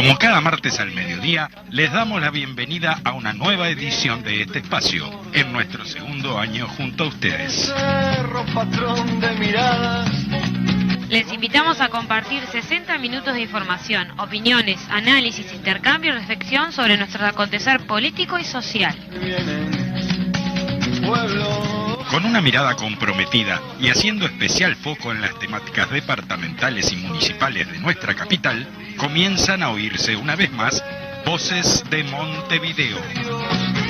Como cada martes al mediodía, les damos la bienvenida a una nueva edición de este espacio, en nuestro segundo año junto a ustedes. Les invitamos a compartir 60 minutos de información, opiniones, análisis, intercambio y reflexión sobre nuestro acontecer político y social. Con una mirada comprometida y haciendo especial foco en las temáticas departamentales y municipales de nuestra capital, comienzan a oírse una vez más Voces de Montevideo.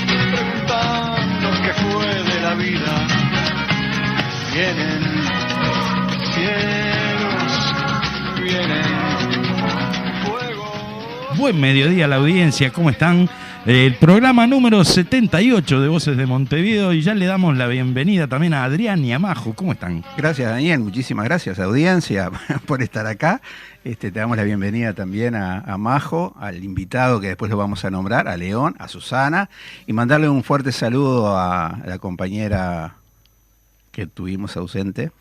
Preguntarnos qué fue de la vida. Vienen cielos, vienen fuego. Buen mediodía a la audiencia, ¿cómo están? El programa número 78 de Voces de Montevideo, y ya le damos la bienvenida también a Adrián y a Majo. ¿Cómo están? Gracias, Daniel, muchísimas gracias, audiencia, por estar acá. Te damos la bienvenida también a Majo, al invitado que después lo vamos a nombrar, a León, a Susana, y mandarle un fuerte saludo a la compañera que tuvimos ausente,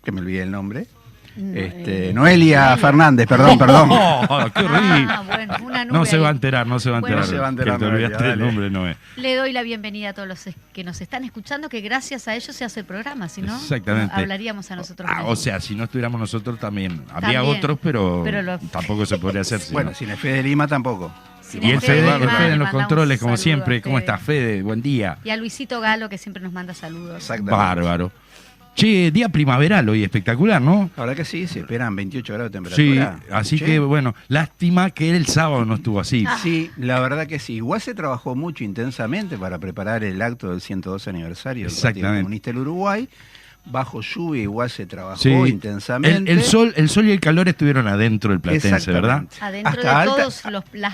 que me olvidé el nombre. Noelia Fernández, perdón. Oh, qué horrible. Bueno, una nube no se ahí. va a enterar. No se va a enterar, que te olvidaste Noelia, el nombre, Noé. Le doy la bienvenida a todos los que nos están escuchando, que gracias a ellos se hace el programa, si no, Exactamente. hablaríamos a nosotros mismos. O sea, si no estuviéramos nosotros también. Habría También, otros, pero lo- tampoco se podría hacer. Bueno, ¿no? sin el Fede Lima tampoco. Sin Y el Fede, Lima, el Fede en los le controles, mandamos como un siempre. saludo ¿Cómo a está, Fede. Fede? Buen día. Y a Luisito Galo, que siempre nos manda saludos. Exactamente. Bárbaro. Che, día primaveral hoy, espectacular, ¿no? La verdad que sí, se esperan 28 grados de Sí, temperatura. así Che. que bueno, lástima que el sábado no estuvo así. Sí, la verdad que sí. Igual se trabajó mucho intensamente para preparar el acto del 112 aniversario del Partido Exactamente. Comunista del Uruguay. Bajo lluvia igual se trabajó Sí. intensamente. El sol y el calor estuvieron adentro del Platense, ¿verdad? Exactamente. Adentro Hasta de alta- todos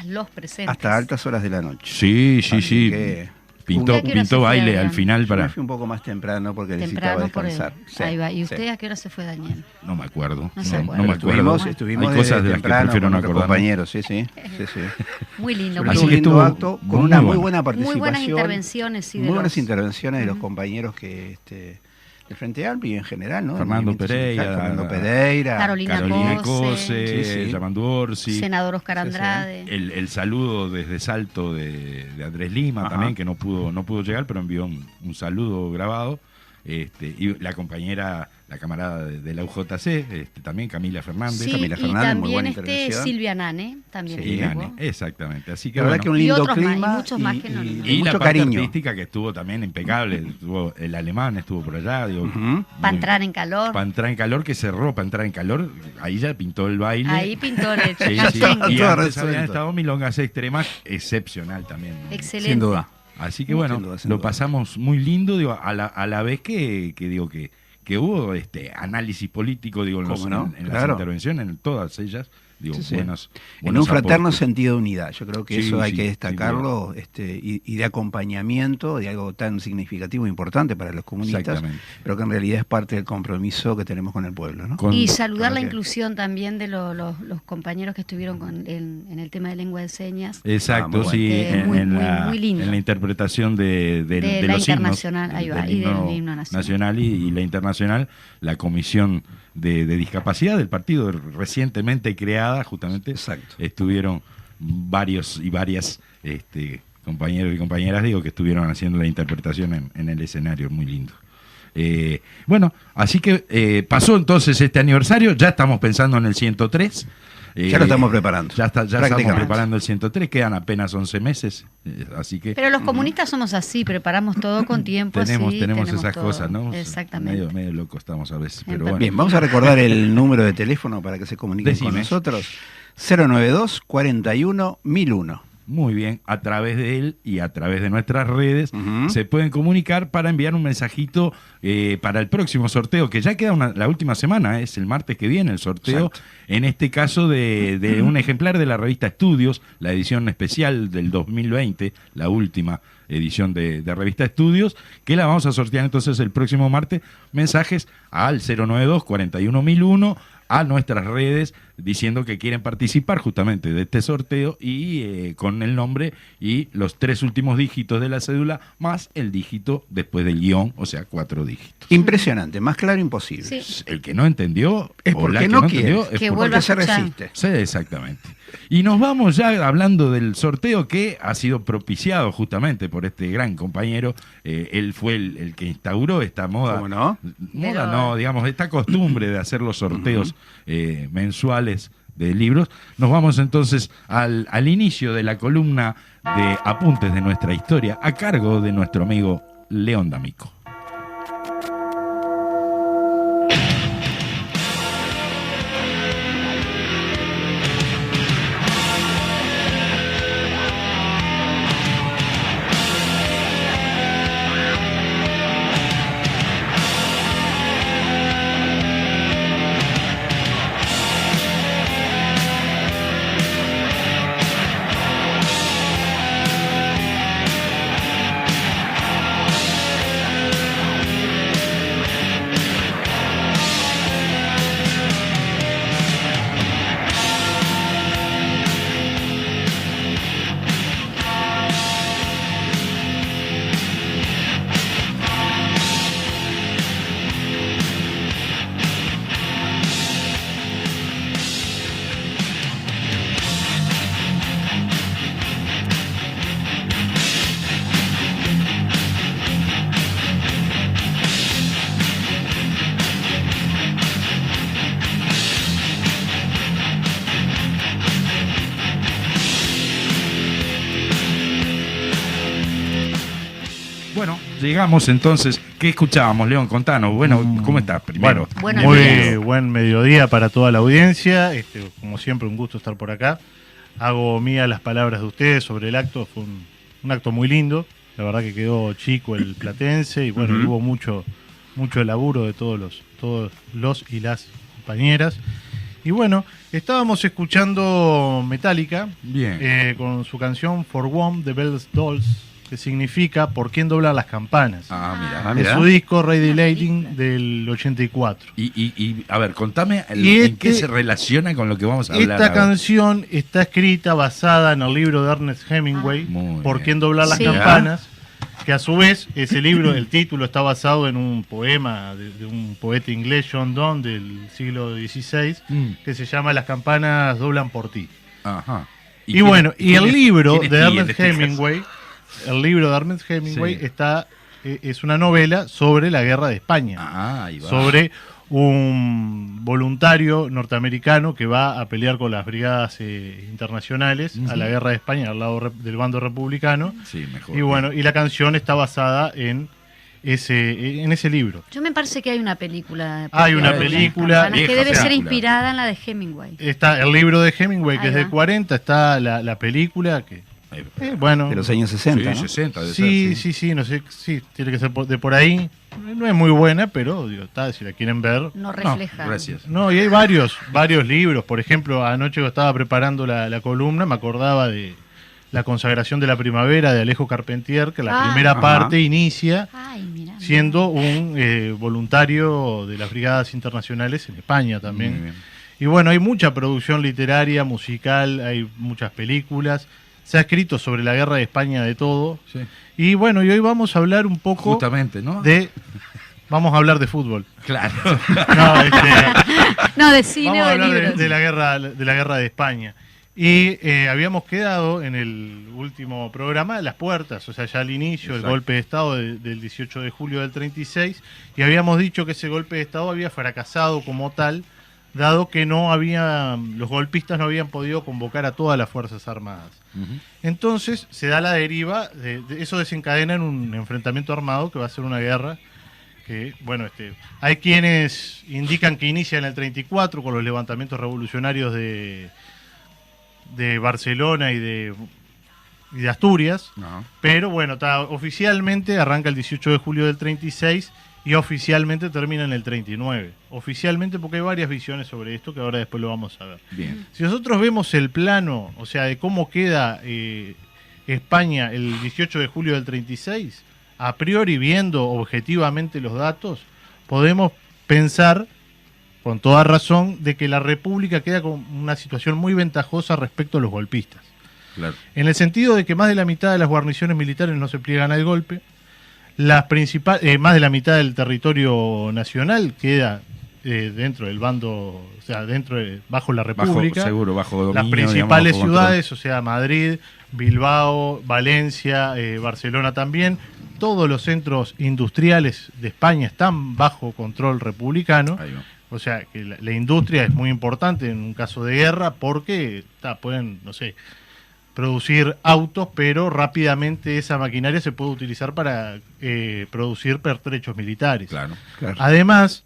los presentes. Hasta altas horas de la noche. Sí, Así sí. que- Pintó ¿A qué hora se fue, baile Adrián? al final Yo me para... fui un poco más temprano porque necesitaba Temprano por el... descansar. Sí, Ahí va. ¿Y sí. usted a qué hora se fue, Daniel? No me acuerdo. No se acuerda. No me Pero acuerdo. Estuvimos Hay cosas desde de las que temprano prefiero con no nuestros acordarme. compañeros, sí. Muy lindo. Fue Así un que lindo estuvo acto con muy una muy bueno. buena Muy participación. buenas intervenciones. Sí, Muy buenas intervenciones de los Ujú. compañeros que del Frente Amplio y en general, ¿no? Fernando Del movimiento Pereira, sindical, Fernando Pereira, Carolina Cose, Sí, sí. Yamandu Orsi. Senador Oscar Sí, sí. Andrade. El saludo desde Salto de Andrés Lima. Ajá. También, que no pudo llegar, pero envió un saludo grabado. Y la compañera, la camarada de la UJC, también Camila Fernández. Sí, Camila y Fernández, muy también buena intervención. Silvia Nane, también Sí, estuvo. Nani, exactamente. Así que La verdad bueno. que un Y lindo otros más, y clima muchos más que no- Y la mucho parte cariño. artística que estuvo también impecable. Estuvo el alemán estuvo por allá. Digo, Ujú. Para entrar en calor. Para entrar en calor, que cerró para entrar en calor. Ahí ya pintó el baile. Ahí pintó el Sí, sí. cachengue. Y Todo antes resuelto. habían estado milongas extremas, excepcional también. Excelente. Sin duda. Así que Sin bueno, duda, sin lo duda. pasamos muy lindo, digo, a la vez que digo que hubo análisis político, digo, en ¿Cómo no? las Claro. intervenciones, en todas ellas, digo, Sí, sí. buenos En un fraterno aportes. sentido de unidad. Yo creo que Sí, eso hay sí, que sin destacarlo y de acompañamiento de algo tan significativo e importante para los comunistas, Exactamente. pero que en realidad es parte del compromiso que tenemos con el pueblo, ¿no? Con- Y saludar la Para que- inclusión también de los compañeros que estuvieron en el tema de lengua de señas. Exacto, Ah, muy sí, bueno. Muy, en muy lindo. la interpretación de De los la himnos, internacional, ahí va, del y del himno himno nacional. nacional y la internacional, la comisión de discapacidad del partido recientemente creada, justamente, Exacto. estuvieron varios y varias compañeros y compañeras, digo, que estuvieron haciendo la interpretación en el escenario, muy lindo. Bueno, así que pasó entonces este aniversario, ya estamos pensando en el 103. Ya lo estamos preparando. Ya estamos Prácticamente. preparando el 103, quedan apenas 11 meses, así que Pero los comunistas somos así, preparamos todo con tiempo. tenemos así, esas todo. cosas, ¿no? Exactamente. Medio locos estamos a veces, pero Entonces, bueno. Bien, vamos a recordar el número de teléfono para que se comuniquen con Decime. nosotros. 092 41 1001. Muy bien, a través de él y a través de nuestras redes Ujú. se pueden comunicar para enviar un mensajito para el próximo sorteo, que ya queda la última semana, es el martes que viene el sorteo, Exacto. en este caso de un ejemplar de la revista Estudios, la edición especial del 2020, la última edición de revista Estudios, que la vamos a sortear entonces el próximo martes. Mensajes al 092 41 1001, a nuestras redes, diciendo que quieren participar justamente de este sorteo y con el nombre y los 3 últimos dígitos de la cédula más el dígito después del guión, o sea, 4 dígitos. Impresionante, más claro imposible. Sí. El que no entendió Es o porque la que no no quiere, entendió es que porque vuelva a se escuchar. resiste. Sí, exactamente. Y nos vamos ya hablando del sorteo que ha sido propiciado justamente por este gran compañero. Él fue el que instauró esta moda. ¿Cómo no? Moda Pero- no, digamos, esta costumbre de hacer los sorteos mensuales de libros. Nos vamos entonces al inicio de la columna de Apuntes de nuestra historia a cargo de nuestro amigo León D'Amico. Bueno, llegamos entonces. ¿Qué escuchábamos, León? Contanos. Bueno, ¿cómo estás primero? Buenos Muy días. buen mediodía para toda la audiencia. Como siempre, un gusto estar por acá. Hago mía las palabras de ustedes sobre el acto. Fue un acto muy lindo. La verdad que quedó chico el platense y bueno, hubo mucho laburo de todos los y las compañeras. Y bueno, estábamos escuchando Metallica Bien. con su canción For One, The Bells Dolls, que significa ¿Por quién doblar las campanas? Ah, mira. De su disco Ready Lighting del 84. Y a ver, contame Y en qué se relaciona con lo que vamos a hablar. Esta ahora. canción está escrita basada en el libro de Ernest Hemingway, Muy ¿Por bien. quién doblar las Sí. campanas? Que a su vez, ese libro, el título está basado en un poema de un poeta inglés, John Donne, del siglo XVI, que se llama Las campanas doblan por ti. Ajá. Y bueno, y el libro quién de es ti en Ernest este caso? Hemingway, el libro de Ernest Hemingway Sí. es una novela sobre la guerra de España. Ah, ahí va. Sobre un voluntario norteamericano que va a pelear con las brigadas internacionales a la guerra de España al lado del bando republicano. Sí, mejor. Y bueno, y la canción está basada en ese libro. Yo me parece que hay una película. Hay una de las película campanas que vieja debe ser película. inspirada en la de Hemingway. Está el libro de Hemingway, que Ahí es del va. 40, está la película que... bueno, De los años 60, Sí, ¿no? 60 de sí, ser, sí, no sé, sí, tiene que ser de por ahí. No es muy buena, pero digo, está, si la quieren ver. No refleja. gracias. No, y hay varios libros. Por ejemplo, anoche que estaba preparando la columna, me acordaba de La consagración de la primavera de Alejo Carpentier, que la Ah. primera Ajá. parte inicia Ay, mira. siendo un voluntario de las brigadas internacionales en España Muy también. bien. Y bueno, hay mucha producción literaria, musical, hay muchas películas. Se ha escrito sobre la guerra de España de todo. Sí. Y bueno, y hoy vamos a hablar un poco Justamente, ¿no? Vamos a hablar de fútbol. Claro. No, No, de cine vamos o a de hablar libros. de la guerra de España. Y habíamos quedado en el último programa a las puertas, o sea, ya al inicio, Exacto. el golpe de Estado del 18 de julio del 36, y habíamos dicho que ese golpe de Estado había fracasado como tal, dado que los golpistas no habían podido convocar a todas las Fuerzas Armadas. Ujú. Entonces se da la deriva, eso desencadena en un enfrentamiento armado que va a ser una guerra. Que, bueno, hay quienes indican que inicia en el 34 con los levantamientos revolucionarios de Barcelona y de Asturias, No. pero bueno, oficialmente arranca el 18 de julio del 36 y oficialmente termina en el 39. Oficialmente porque hay varias visiones sobre esto que ahora después lo vamos a ver. Bien. Si nosotros vemos el plano, o sea, de cómo queda España el 18 de julio del 36, a priori viendo objetivamente los datos, podemos pensar con toda razón, de que la República queda con una situación muy ventajosa respecto a los golpistas. Claro. En el sentido de que más de la mitad de las guarniciones militares no se pliegan al golpe, más de la mitad del territorio nacional queda dentro del bando, o sea, bajo la República. Bajo dominio, las principales digamos, ciudades, o sea, Madrid, Bilbao, Valencia, Barcelona también. Todos los centros industriales de España están bajo control republicano. Ahí va. O sea, que la industria es muy importante en un caso de guerra porque pueden, no sé, producir autos, pero rápidamente esa maquinaria se puede utilizar para producir pertrechos militares. Claro. Además,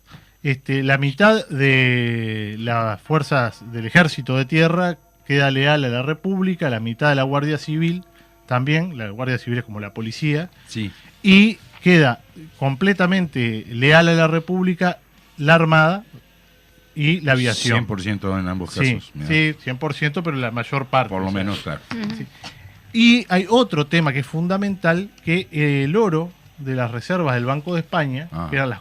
la mitad de las fuerzas del ejército de tierra queda leal a la República, la mitad de la Guardia Civil también, la Guardia Civil es como la policía, Sí. y queda completamente leal a la República la Armada y la aviación. 100% en ambos Sí, casos. Mirá. sí, 100%, pero la mayor parte. Por lo o sea. menos, claro. Y hay otro tema que es fundamental, que el oro de las reservas del Banco de España, que eran la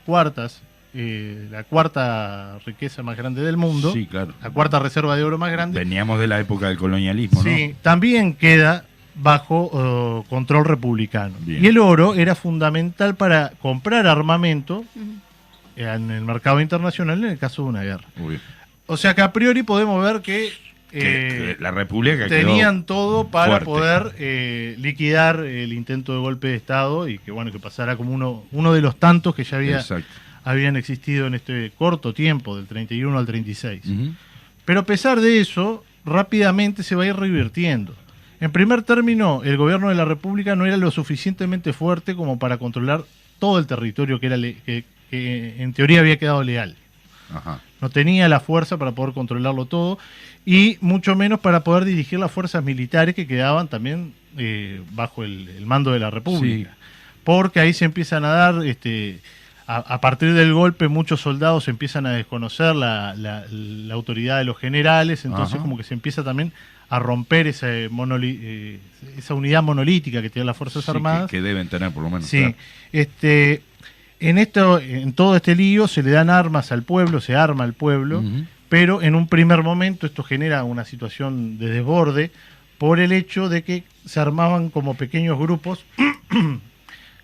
cuarta riqueza más grande del mundo, Sí, claro. la cuarta reserva de oro más grande, Veníamos de la época del colonialismo, ¿no? sí, también queda bajo control republicano. Bien. Y el oro era fundamental para comprar armamento en el mercado internacional en el caso de una guerra. Muy bien. O sea que a priori podemos ver que Que la República tenían quedó todo para fuerte. poder liquidar el intento de golpe de Estado y que que pasara como uno de los tantos que ya Exacto. habían existido en este corto tiempo, del 31 al 36. Ujú. Pero a pesar de eso, rápidamente se va a ir revirtiendo. En primer término, el gobierno de la República no era lo suficientemente fuerte como para controlar todo el territorio que en teoría había quedado leal. Ajá. No tenía la fuerza para poder controlarlo todo y mucho menos para poder dirigir las fuerzas militares que quedaban también bajo el mando de la República. Sí. Porque ahí se empiezan a dar, a partir del golpe, muchos soldados empiezan a desconocer la autoridad de los generales, entonces Ajá. como que se empieza también a romper esa unidad monolítica que tienen las Fuerzas Sí, Armadas. que deben tener, por lo menos. Sí, claro. en todo este lío se le dan armas al pueblo, se arma al pueblo, Ujú. pero en un primer momento esto genera una situación de desborde por el hecho de que se armaban como pequeños grupos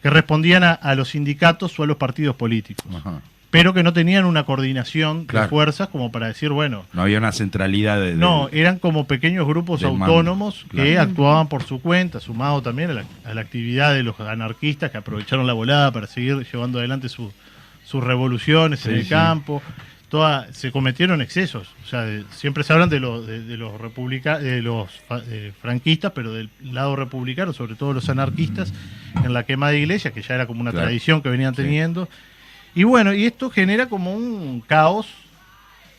que respondían a los sindicatos o a los partidos políticos, Ajá. pero que no tenían una coordinación Claro. de fuerzas como para decir, bueno, No había una centralidad de... no, eran como pequeños grupos del mando, autónomos que claro. actuaban por su cuenta, sumado también a la actividad de los anarquistas que aprovecharon la volada para seguir llevando adelante sus revoluciones en Sí, el sí. campo. Se cometieron excesos. O sea, siempre se hablan de los franquistas, pero del lado republicano, sobre todo los anarquistas, en la quema de iglesias, que ya era como una Claro. tradición que venían Sí. teniendo. Y bueno, y esto genera como un caos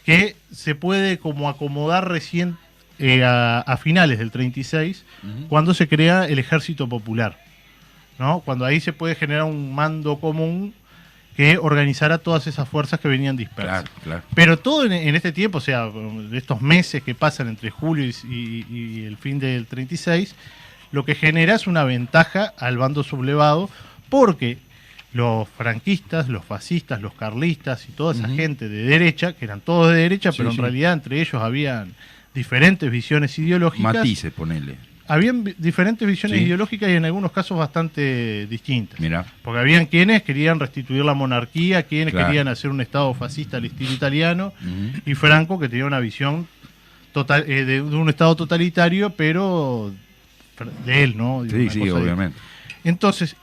que se puede como acomodar recién a finales del 36, Ujú. cuando se crea el Ejército Popular, ¿no? Cuando ahí se puede generar un mando común que organizara todas esas fuerzas que venían dispersas. Claro, claro. Pero todo en este tiempo, o sea, de estos meses que pasan entre julio y el fin del 36, lo que genera es una ventaja al bando sublevado, porque los franquistas, los fascistas, los carlistas y toda esa Ujú. gente de derecha, que eran todos de derecha, Sí, pero en sí. realidad entre ellos habían diferentes visiones ideológicas. Matices, ponele. Habían diferentes visiones Sí. ideológicas y en algunos casos bastante distintas. Mira. Porque habían quienes querían restituir la monarquía, quienes Claro. querían hacer un Estado fascista al estilo italiano, Ujú. y Franco, que tenía una visión de un Estado totalitario, pero de él, ¿no? Sí, Una sí, cosa obviamente. Entonces,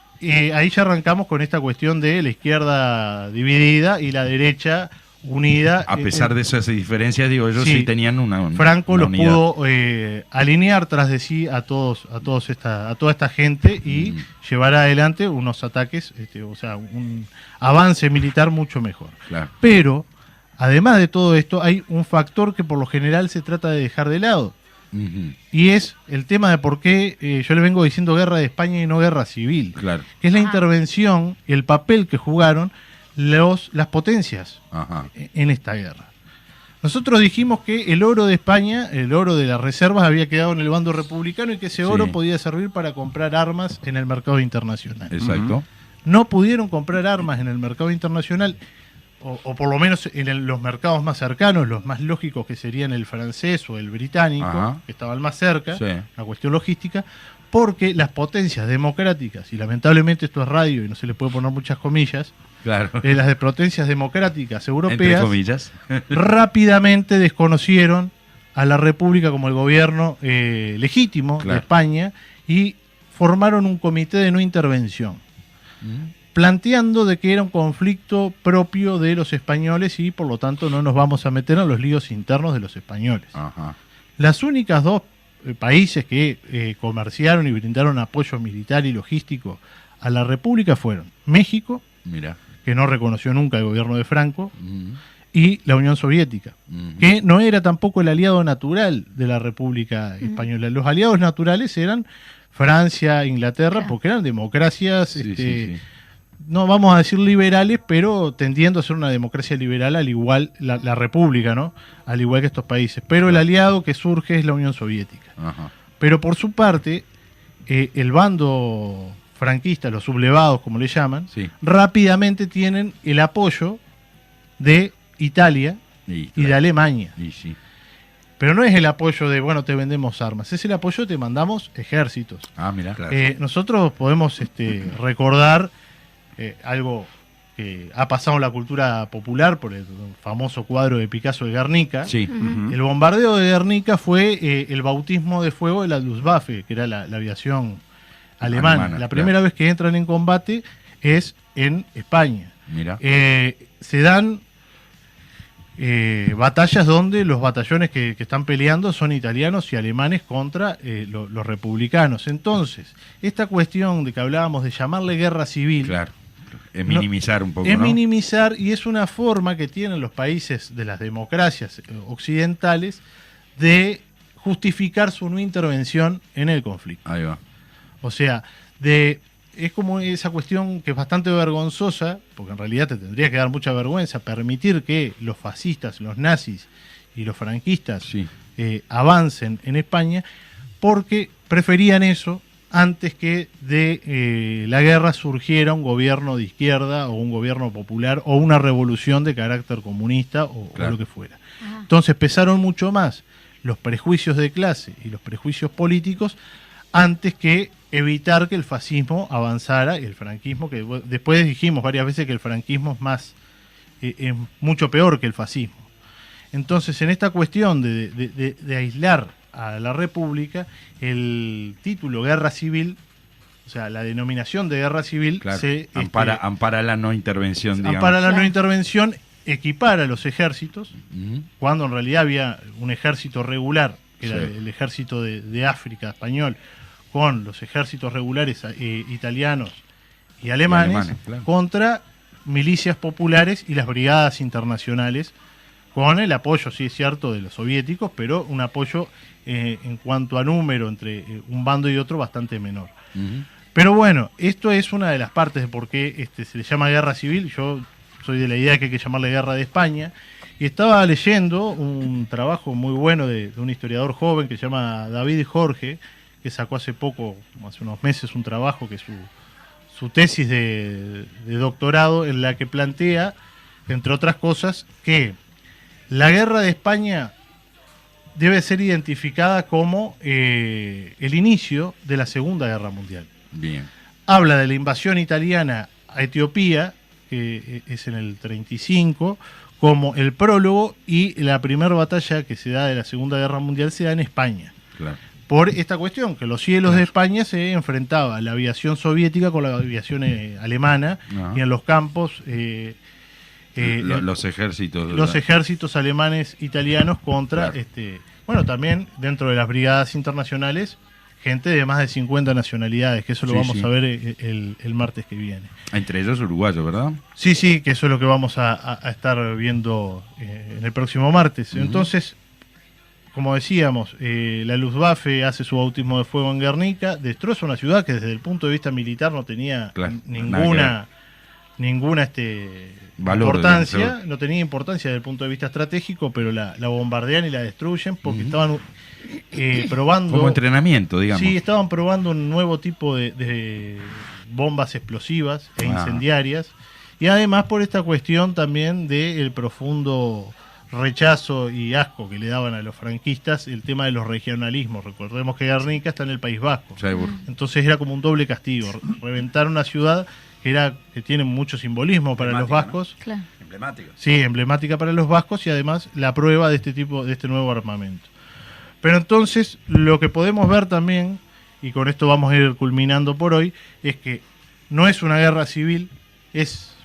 ahí ya arrancamos con esta cuestión de la izquierda dividida y la derecha unida. A pesar de esas diferencias, digo, ellos sí. sí tenían una Franco una los unidad. pudo alinear tras de sí a toda esta gente y llevar adelante unos ataques, o sea, un avance militar mucho mejor. Claro. Pero, además de todo esto, hay un factor que por lo general se trata de dejar de lado. Ujú. Y es el tema de por qué yo le vengo diciendo guerra de España y no guerra civil. Claro. Que es la Ajá. intervención y el papel que jugaron las potencias Ajá. en esta guerra. Nosotros dijimos que el oro de España, el oro de las reservas, había quedado en el bando republicano y que ese Sí. oro podía servir para comprar armas en el mercado internacional. Exacto. No pudieron comprar armas en el mercado internacional o por lo menos en los mercados más cercanos, los más lógicos que serían el francés o el británico, Ajá. que estaban más cerca, Sí. una cuestión logística, porque las potencias democráticas, y lamentablemente esto es radio y no se le puede poner muchas comillas, Claro. las de potencias democráticas Entre europeas comillas. rápidamente desconocieron a la República como el gobierno legítimo Claro. de España y formaron un comité de no intervención, planteando de que era un conflicto propio de los españoles y por lo tanto no nos vamos a meter en los líos internos de los españoles. Ajá. Las únicas dos países que comerciaron y brindaron apoyo militar y logístico a la República fueron México, Mira. que no reconoció nunca el gobierno de Franco, Mm, y la Unión Soviética, mm. que no era tampoco el aliado natural de la República Española. Los aliados naturales eran Francia, Inglaterra, Claro. porque eran democracias, Sí, sí, sí. no vamos a decir liberales, pero tendiendo a ser una democracia liberal, al igual la República, ¿no? Al igual que estos países. Pero el aliado que surge es la Unión Soviética. Ajá. Pero por su parte, el bando franquista, los sublevados, como le llaman, Sí. rápidamente tienen el apoyo de Italia y de Alemania. Y sí. Pero no es el apoyo de, bueno, te vendemos armas, es el apoyo de te mandamos ejércitos. Ah, mira. Claro. Nosotros podemos recordar algo que ha pasado en la cultura popular por el famoso cuadro de Picasso de Guernica. Sí. Ujú. El bombardeo de Guernica fue el bautismo de fuego de la Luftwaffe, que era la aviación alemana. Alemana, La primera vez que entran en combate es en España. Mira. Se dan batallas donde los batallones que están peleando son italianos y alemanes contra los republicanos. Entonces, esta cuestión de que hablábamos de llamarle guerra civil, Claro. Es minimizar un poco, es ¿no? minimizar, y es una forma que tienen los países de las democracias occidentales de justificar su no intervención en el conflicto. Ahí va. O sea, es como esa cuestión que es bastante vergonzosa, porque en realidad te tendría que dar mucha vergüenza permitir que los fascistas, los nazis y los franquistas Sí. avancen en España, porque preferían eso antes que de la guerra surgiera un gobierno de izquierda o un gobierno popular o una revolución de carácter comunista o Claro. lo que fuera. Ajá. Entonces pesaron mucho más los prejuicios de clase y los prejuicios políticos antes que evitar que el fascismo avanzara y el franquismo, que después dijimos varias veces que el franquismo es más es mucho peor que el fascismo. Entonces, en esta cuestión de aislar a la República, el título Guerra Civil, o sea, la denominación de Guerra Civil, Claro. se Ampara la no intervención, digamos. ampara la no Claro. intervención, equipara a los ejércitos, Ujú. cuando en realidad había un ejército regular, que era Sí. el ejército de África español, con los ejércitos regulares italianos y alemanes, claro. contra milicias populares y las brigadas internacionales, con el apoyo, sí es cierto, de los soviéticos, pero un apoyo en cuanto a número entre un bando y otro bastante menor. Ujú. Pero bueno, esto es una de las partes de por qué se le llama guerra civil. Yo soy de la idea que hay que llamarle guerra de España. Y estaba leyendo un trabajo muy bueno de un historiador joven que se llama David Jorge, que sacó hace poco, hace unos meses, un trabajo que es su tesis de doctorado, en la que plantea, entre otras cosas, que la guerra de España debe ser identificada como el inicio de la Segunda Guerra Mundial. Bien. Habla de la invasión italiana a Etiopía, que es en el 35, como el prólogo, y la primera batalla que se da de la Segunda Guerra Mundial se da en España. Claro. Por esta cuestión, que los cielos de España se enfrentaba la aviación soviética con la aviación alemana, Ajá. y en los campos Los ejércitos. los ejércitos alemanes italianos contra, Claro. bueno, también dentro de las brigadas internacionales, gente de más de 50 nacionalidades, que eso lo Sí, vamos sí. a ver el martes que viene. Entre ellos uruguayos, ¿verdad? Sí, sí, que eso es lo que vamos a estar viendo en el próximo martes. Ujú. Entonces, como decíamos, la Luftwaffe hace su bautismo de fuego en Guernica, destroza una ciudad que desde el punto de vista militar no tenía Claro, ninguna Valor, importancia, digamos, no tenía importancia desde el punto de vista estratégico, pero la bombardean y la destruyen porque Ujú. estaban probando... Como entrenamiento, digamos. Sí, estaban probando un nuevo tipo de bombas explosivas e Ah. incendiarias, y además por esta cuestión también del profundo rechazo y asco que le daban a los franquistas el tema de los regionalismos. Recordemos que Guernica está en el País Vasco. Seguro. Entonces era como un doble castigo. Reventar una ciudad que tiene mucho simbolismo para los vascos. ¿No? Claro. Emblemático. Sí, emblemática para los vascos y además la prueba de este nuevo armamento. Pero entonces lo que podemos ver también, y con esto vamos a ir culminando por hoy, es que no es una guerra civil,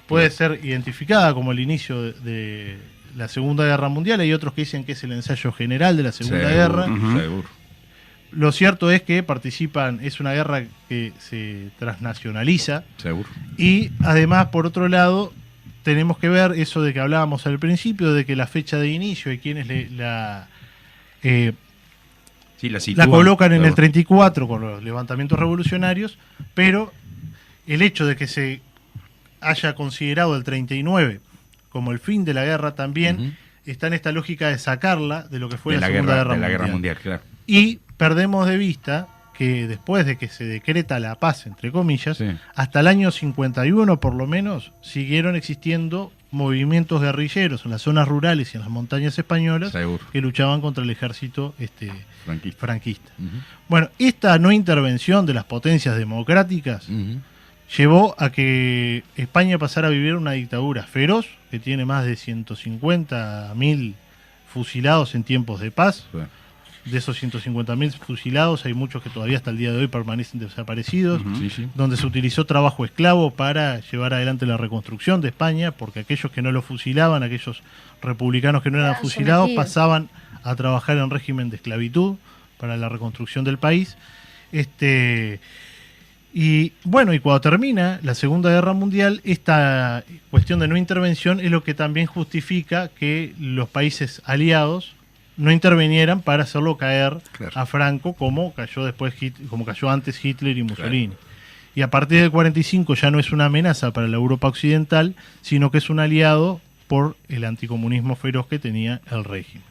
puede ser identificada como el inicio de la Segunda Guerra Mundial. Hay otros que dicen que es el ensayo general de la Segunda Guerra. Seguro. Lo cierto es que es una guerra que se transnacionaliza. Seguro. Y además, por otro lado, tenemos que ver eso de que hablábamos al principio, de que la fecha de inicio y quienes la colocan en el 34 con los levantamientos revolucionarios, pero el hecho de que se haya considerado el 39 como el fin de la guerra también está en esta lógica de sacarla de lo que fue la Segunda Guerra Mundial. Claro. Y perdemos de vista que después de que se decreta la paz, entre comillas, hasta el año 51 por lo menos, siguieron existiendo movimientos guerrilleros en las zonas rurales y en las montañas españolas que luchaban contra el ejército franquista. Bueno, esta no intervención de las potencias democráticas llevó a que España pasara a vivir una dictadura feroz, que tiene más de 150.000 fusilados en tiempos de paz. De esos 150.000 fusilados hay muchos que todavía hasta el día de hoy permanecen desaparecidos, donde se utilizó trabajo esclavo para llevar adelante la reconstrucción de España, porque aquellos que no lo fusilaban, aquellos republicanos que no eran fusilados, pasaban a trabajar en régimen de esclavitud para la reconstrucción del país. Y bueno, y cuando termina la Segunda Guerra Mundial, esta cuestión de no intervención es lo que también justifica que los países aliados no intervinieran para hacerlo caer a Franco, como cayó antes Hitler y Mussolini. Y a partir del 45 ya no es una amenaza para la Europa occidental, sino que es un aliado por el anticomunismo feroz que tenía el régimen.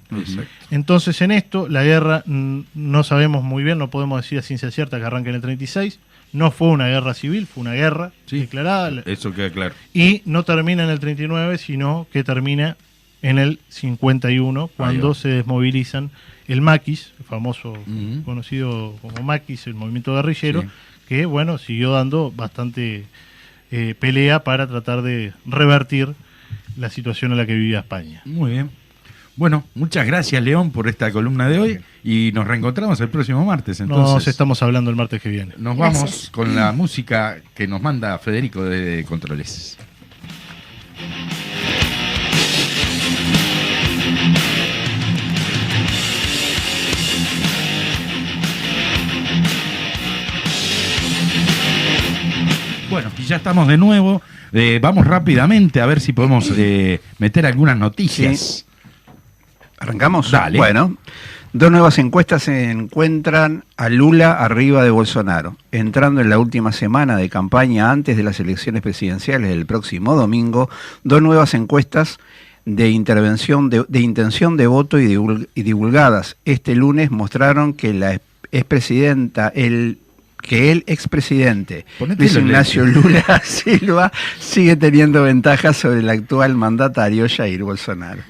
Entonces en esto la guerra no sabemos muy bien, no podemos decir a ciencia cierta que arranca en el 36, no fue una guerra civil, fue una guerra declarada. Eso queda claro. Y no termina en el 39, sino que termina en el 51, cuando se desmovilizan el Maquis, el famoso conocido como Maquis, el movimiento guerrillero, que bueno, siguió dando bastante pelea para tratar de revertir la situación en la que vivía España. Muy bien. Bueno, muchas gracias, León, por esta columna de hoy y nos reencontramos el próximo martes. Entonces, nos estamos hablando el martes que viene. Nos vamos con la música que nos manda Federico de Controles. Bueno, y ya estamos de nuevo. Vamos rápidamente a ver si podemos meter algunas noticias. Sí. ¿Arrancamos? Dale. Bueno, dos nuevas encuestas encuentran a Lula arriba de Bolsonaro, entrando en la última semana de campaña antes de las elecciones presidenciales del próximo domingo. Dos nuevas encuestas de intención de voto y divulgadas este lunes mostraron que el expresidente Luis Ignacio Lula Silva sigue teniendo ventajas sobre el actual mandatario Jair Bolsonaro.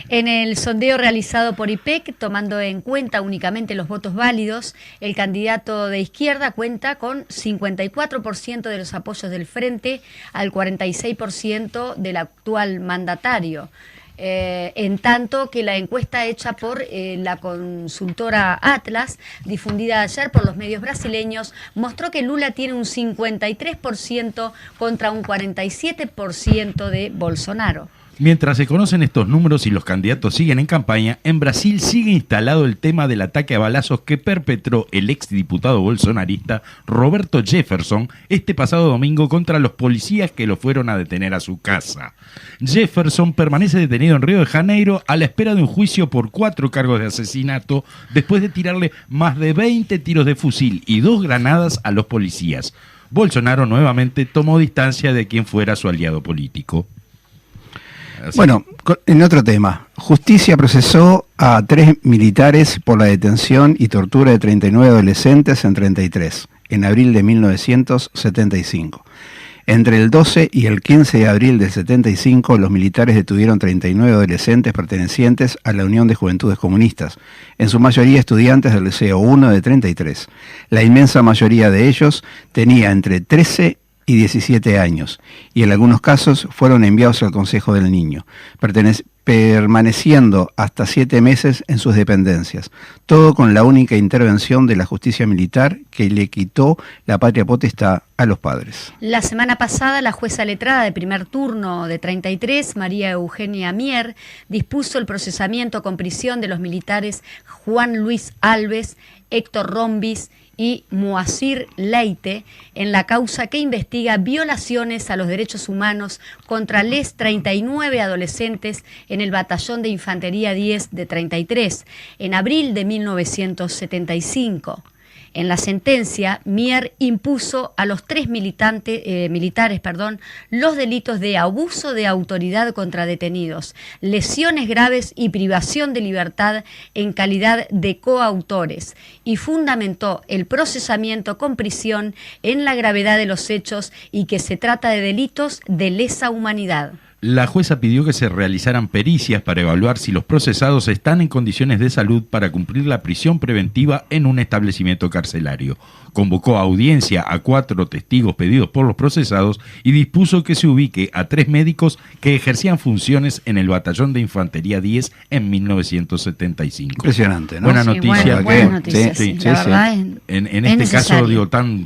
En el sondeo realizado por IPEC, tomando en cuenta únicamente los votos válidos, el candidato de izquierda cuenta con 54% de los apoyos del Frente al 46% del actual mandatario. En tanto que la encuesta hecha por la consultora Atlas, difundida ayer por los medios brasileños, mostró que Lula tiene un 53% contra un 47% de Bolsonaro. Mientras se conocen estos números y los candidatos siguen en campaña, en Brasil sigue instalado el tema del ataque a balazos que perpetró el exdiputado bolsonarista Roberto Jefferson este pasado domingo contra los policías que lo fueron a detener a su casa. Jefferson permanece detenido en Río de Janeiro a la espera de un juicio por 4 cargos de asesinato después de tirarle más de 20 tiros de fusil y 2 granadas a los policías. Bolsonaro nuevamente tomó distancia de quien fuera su aliado político. Bueno, en otro tema, justicia procesó a 3 militares por la detención y tortura de 39 adolescentes en 33, en abril de 1975. Entre el 12 y el 15 de abril del 75, los militares detuvieron 39 adolescentes pertenecientes a la Unión de Juventudes Comunistas, en su mayoría estudiantes del Liceo 1 de 33. La inmensa mayoría de ellos tenía entre 13 y 17 años, y en algunos casos fueron enviados al Consejo del Niño, permaneciendo hasta 7 meses en sus dependencias, todo con la única intervención de la justicia militar que le quitó la patria potestad a los padres. La semana pasada, la jueza letrada de primer turno de 33, María Eugenia Mier, dispuso el procesamiento con prisión de los militares Juan Luis Alves, Héctor Rombis y Moacir Leite en la causa que investiga violaciones a los derechos humanos contra les 39 adolescentes en el Batallón de Infantería 10 de 33, en abril de 1975. En la sentencia, Mier impuso a los 3 militares los delitos de abuso de autoridad contra detenidos, lesiones graves y privación de libertad en calidad de coautores, y fundamentó el procesamiento con prisión en la gravedad de los hechos y que se trata de delitos de lesa humanidad. La jueza pidió que se realizaran pericias para evaluar si los procesados están en condiciones de salud para cumplir la prisión preventiva en un establecimiento carcelario. Convocó a audiencia a 4 testigos pedidos por los procesados y dispuso que se ubique a 3 médicos que ejercían funciones en el Batallón de Infantería 10 en 1975. Impresionante, ¿no? Buena noticia. Buena noticia, Sí, la verdad, En es este necesario. caso, digo, tan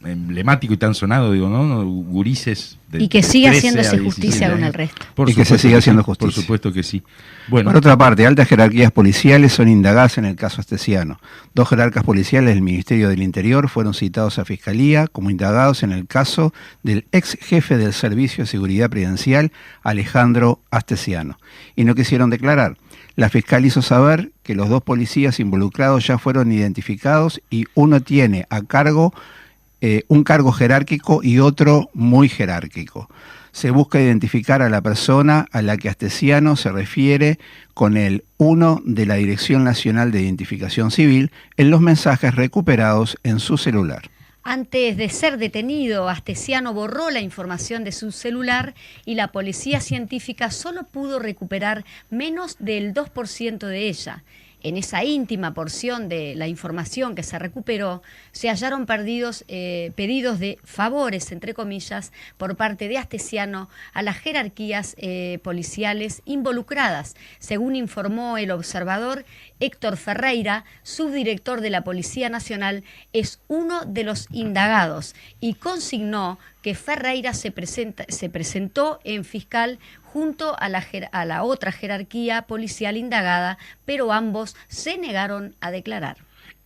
emblemático y tan sonado, digo, ¿no? Gurises de Y que siga 13 a haciéndose 17 justicia con años. el resto. Por Y que se supuesto siga sí, haciendo Por justicia. supuesto que sí. Bueno, Por otra parte, altas jerarquías policiales son indagadas en el caso Astesiano. 2 jerarcas policiales del Ministerio del Interior fueron citados a Fiscalía como indagados en el caso del ex jefe del Servicio de Seguridad Presidencial, Alejandro Astesiano, y no quisieron declarar. La fiscal hizo saber que los 2 policías involucrados ya fueron identificados y uno tiene a cargo un cargo jerárquico y otro muy jerárquico. Se busca identificar a la persona a la que Astesiano se refiere con el 1 de la Dirección Nacional de Identificación Civil en los mensajes recuperados en su celular. Antes de ser detenido, Astesiano borró la información de su celular y la policía científica solo pudo recuperar menos del 2% de ella. En esa íntima porción de la información que se recuperó, se hallaron pedidos de favores, entre comillas, por parte de Astesiano a las jerarquías policiales involucradas. Según informó el observador, Héctor Ferreira, subdirector de la Policía Nacional, es uno de los indagados y consignó que Ferreira se presentó en fiscal junto a la otra jerarquía policial indagada, pero ambos se negaron a declarar.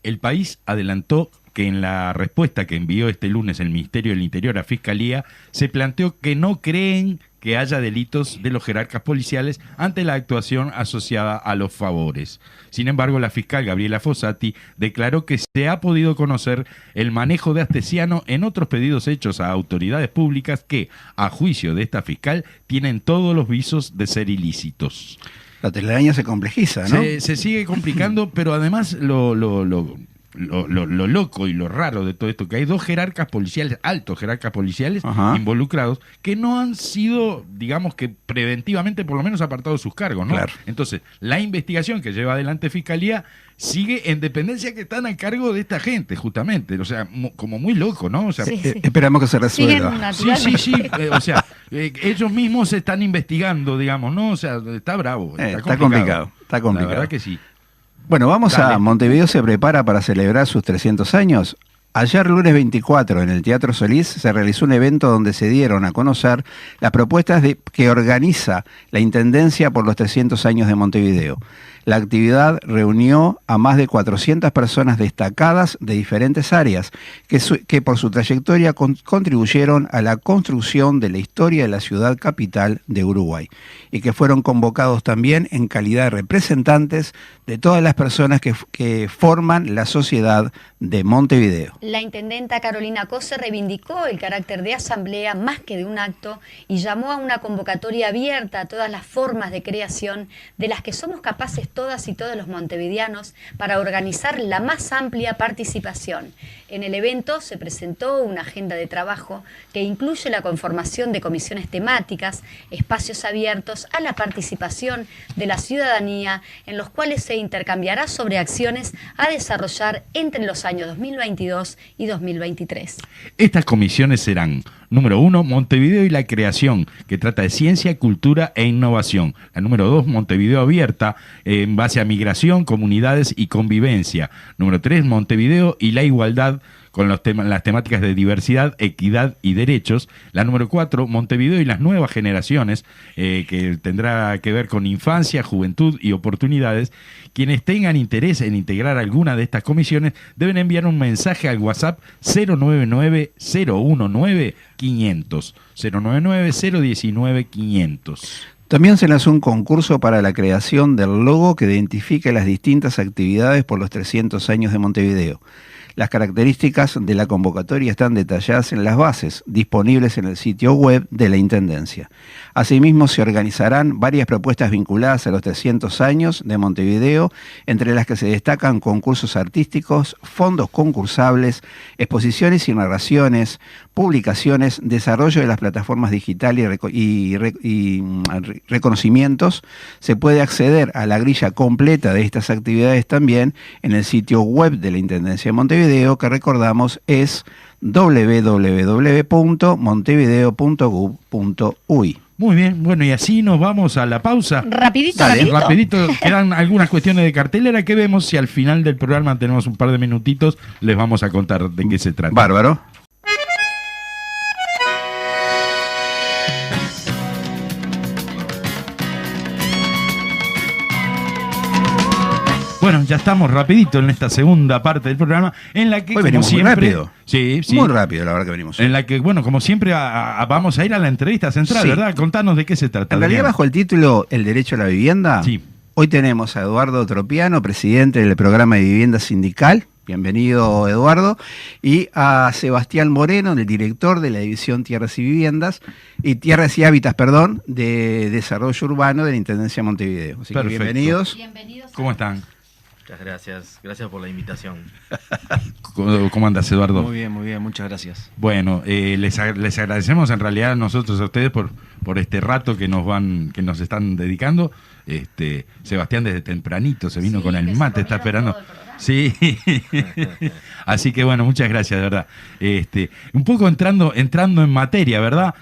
El País adelantó que en la respuesta que envió este lunes el Ministerio del Interior a Fiscalía se planteó que no creen que haya delitos de los jerarcas policiales ante la actuación asociada a los favores. Sin embargo, la fiscal Gabriela Fossati declaró que se ha podido conocer el manejo de Astesiano en otros pedidos hechos a autoridades públicas que, a juicio de esta fiscal, tienen todos los visos de ser ilícitos. La telaraña se complejiza, ¿no? Se sigue complicando, pero además lo loco y lo raro de todo esto, que hay 2 jerarcas policiales, altos jerarcas policiales, Ajá, involucrados, que no han sido, digamos que preventivamente por lo menos apartados de sus cargos, ¿no? Claro. Entonces, la investigación que lleva adelante Fiscalía sigue en dependencia que están a cargo de esta gente, justamente, o sea, como muy loco, ¿no? O sea, Sí, sí. esperamos que se resuelva. sí, o sea, ellos mismos se están investigando, digamos, ¿no? O sea, está bravo, Está complicado. La verdad que sí. Bueno, vamos Dale. a Montevideo se prepara para celebrar sus 300 años. Ayer, lunes 24, en el Teatro Solís, se realizó un evento donde se dieron a conocer las propuestas que organiza la Intendencia por los 300 años de Montevideo. La actividad reunió a más de 400 personas destacadas de diferentes áreas que por su trayectoria contribuyeron a la construcción de la historia de la ciudad capital de Uruguay y que fueron convocados también en calidad de representantes de todas las personas que forman la sociedad de Montevideo. La intendenta Carolina Cose reivindicó el carácter de asamblea más que de un acto y llamó a una convocatoria abierta a todas las formas de creación de las que somos capaces todas y todos los montevideanos para organizar la más amplia participación. En el evento se presentó una agenda de trabajo que incluye la conformación de comisiones temáticas, espacios abiertos a la participación de la ciudadanía, en los cuales se intercambiará sobre acciones a desarrollar entre los años 2022 y 2023. Estas comisiones serán: número 1, Montevideo y la creación, que trata de ciencia, cultura e innovación. La número 2, Montevideo abierta, en base a migración, comunidades y convivencia. Número 3, Montevideo y la igualdad, con las temáticas de diversidad, equidad y derechos. La número 4, Montevideo y las nuevas generaciones, que tendrá que ver con infancia, juventud y oportunidades. Quienes tengan interés en integrar alguna de estas comisiones deben enviar un mensaje al WhatsApp 099-019-500. 099-019-500. También se lanzó un concurso para la creación del logo que identifique las distintas actividades por los 300 años de Montevideo. Las características de la convocatoria están detalladas en las bases, disponibles en el sitio web de la Intendencia. Asimismo, se organizarán varias propuestas vinculadas a los 300 años de Montevideo, entre las que se destacan concursos artísticos, fondos concursables, exposiciones y narraciones, publicaciones, desarrollo de las plataformas digitales y reconocimientos. Se puede acceder a la grilla completa de estas actividades también en el sitio web de la Intendencia de Montevideo, que recordamos es www.montevideo.gov.uy. Muy bien, bueno, y así nos vamos a la pausa. Rapidito, Rapidito, quedan algunas cuestiones de cartelera que vemos. Si al final del programa tenemos un par de minutitos, les vamos a contar de qué se trata. Bárbaro. Bueno, ya estamos rapidito en esta segunda parte del programa, en la que, hoy venimos como siempre, muy rápido. Sí, Muy rápido, la verdad que venimos. En la que, bueno, como siempre, vamos a ir a la entrevista central, Sí. ¿verdad? Contanos de qué se trata. En realidad, Adrián. bajo el título El derecho a la vivienda, Sí. hoy tenemos a Eduardo Tropiano, presidente del programa de vivienda sindical. Bienvenido, Eduardo. Y a Sebastián Moreno, el director de la División Tierras y Viviendas, y Tierras y Hábitats, perdón, de Desarrollo Urbano de la Intendencia de Montevideo. Así que Perfecto. bienvenidos. ¿Cómo están? Muchas gracias por la invitación. ¿Cómo andas, Eduardo? Muy bien, muchas gracias. Bueno, les agradecemos en realidad nosotros a ustedes por este rato que nos están dedicando. Sebastián desde tempranito se vino con el mate, está esperando. Sí, así que bueno, muchas gracias, de verdad. Un poco entrando en materia, ¿verdad?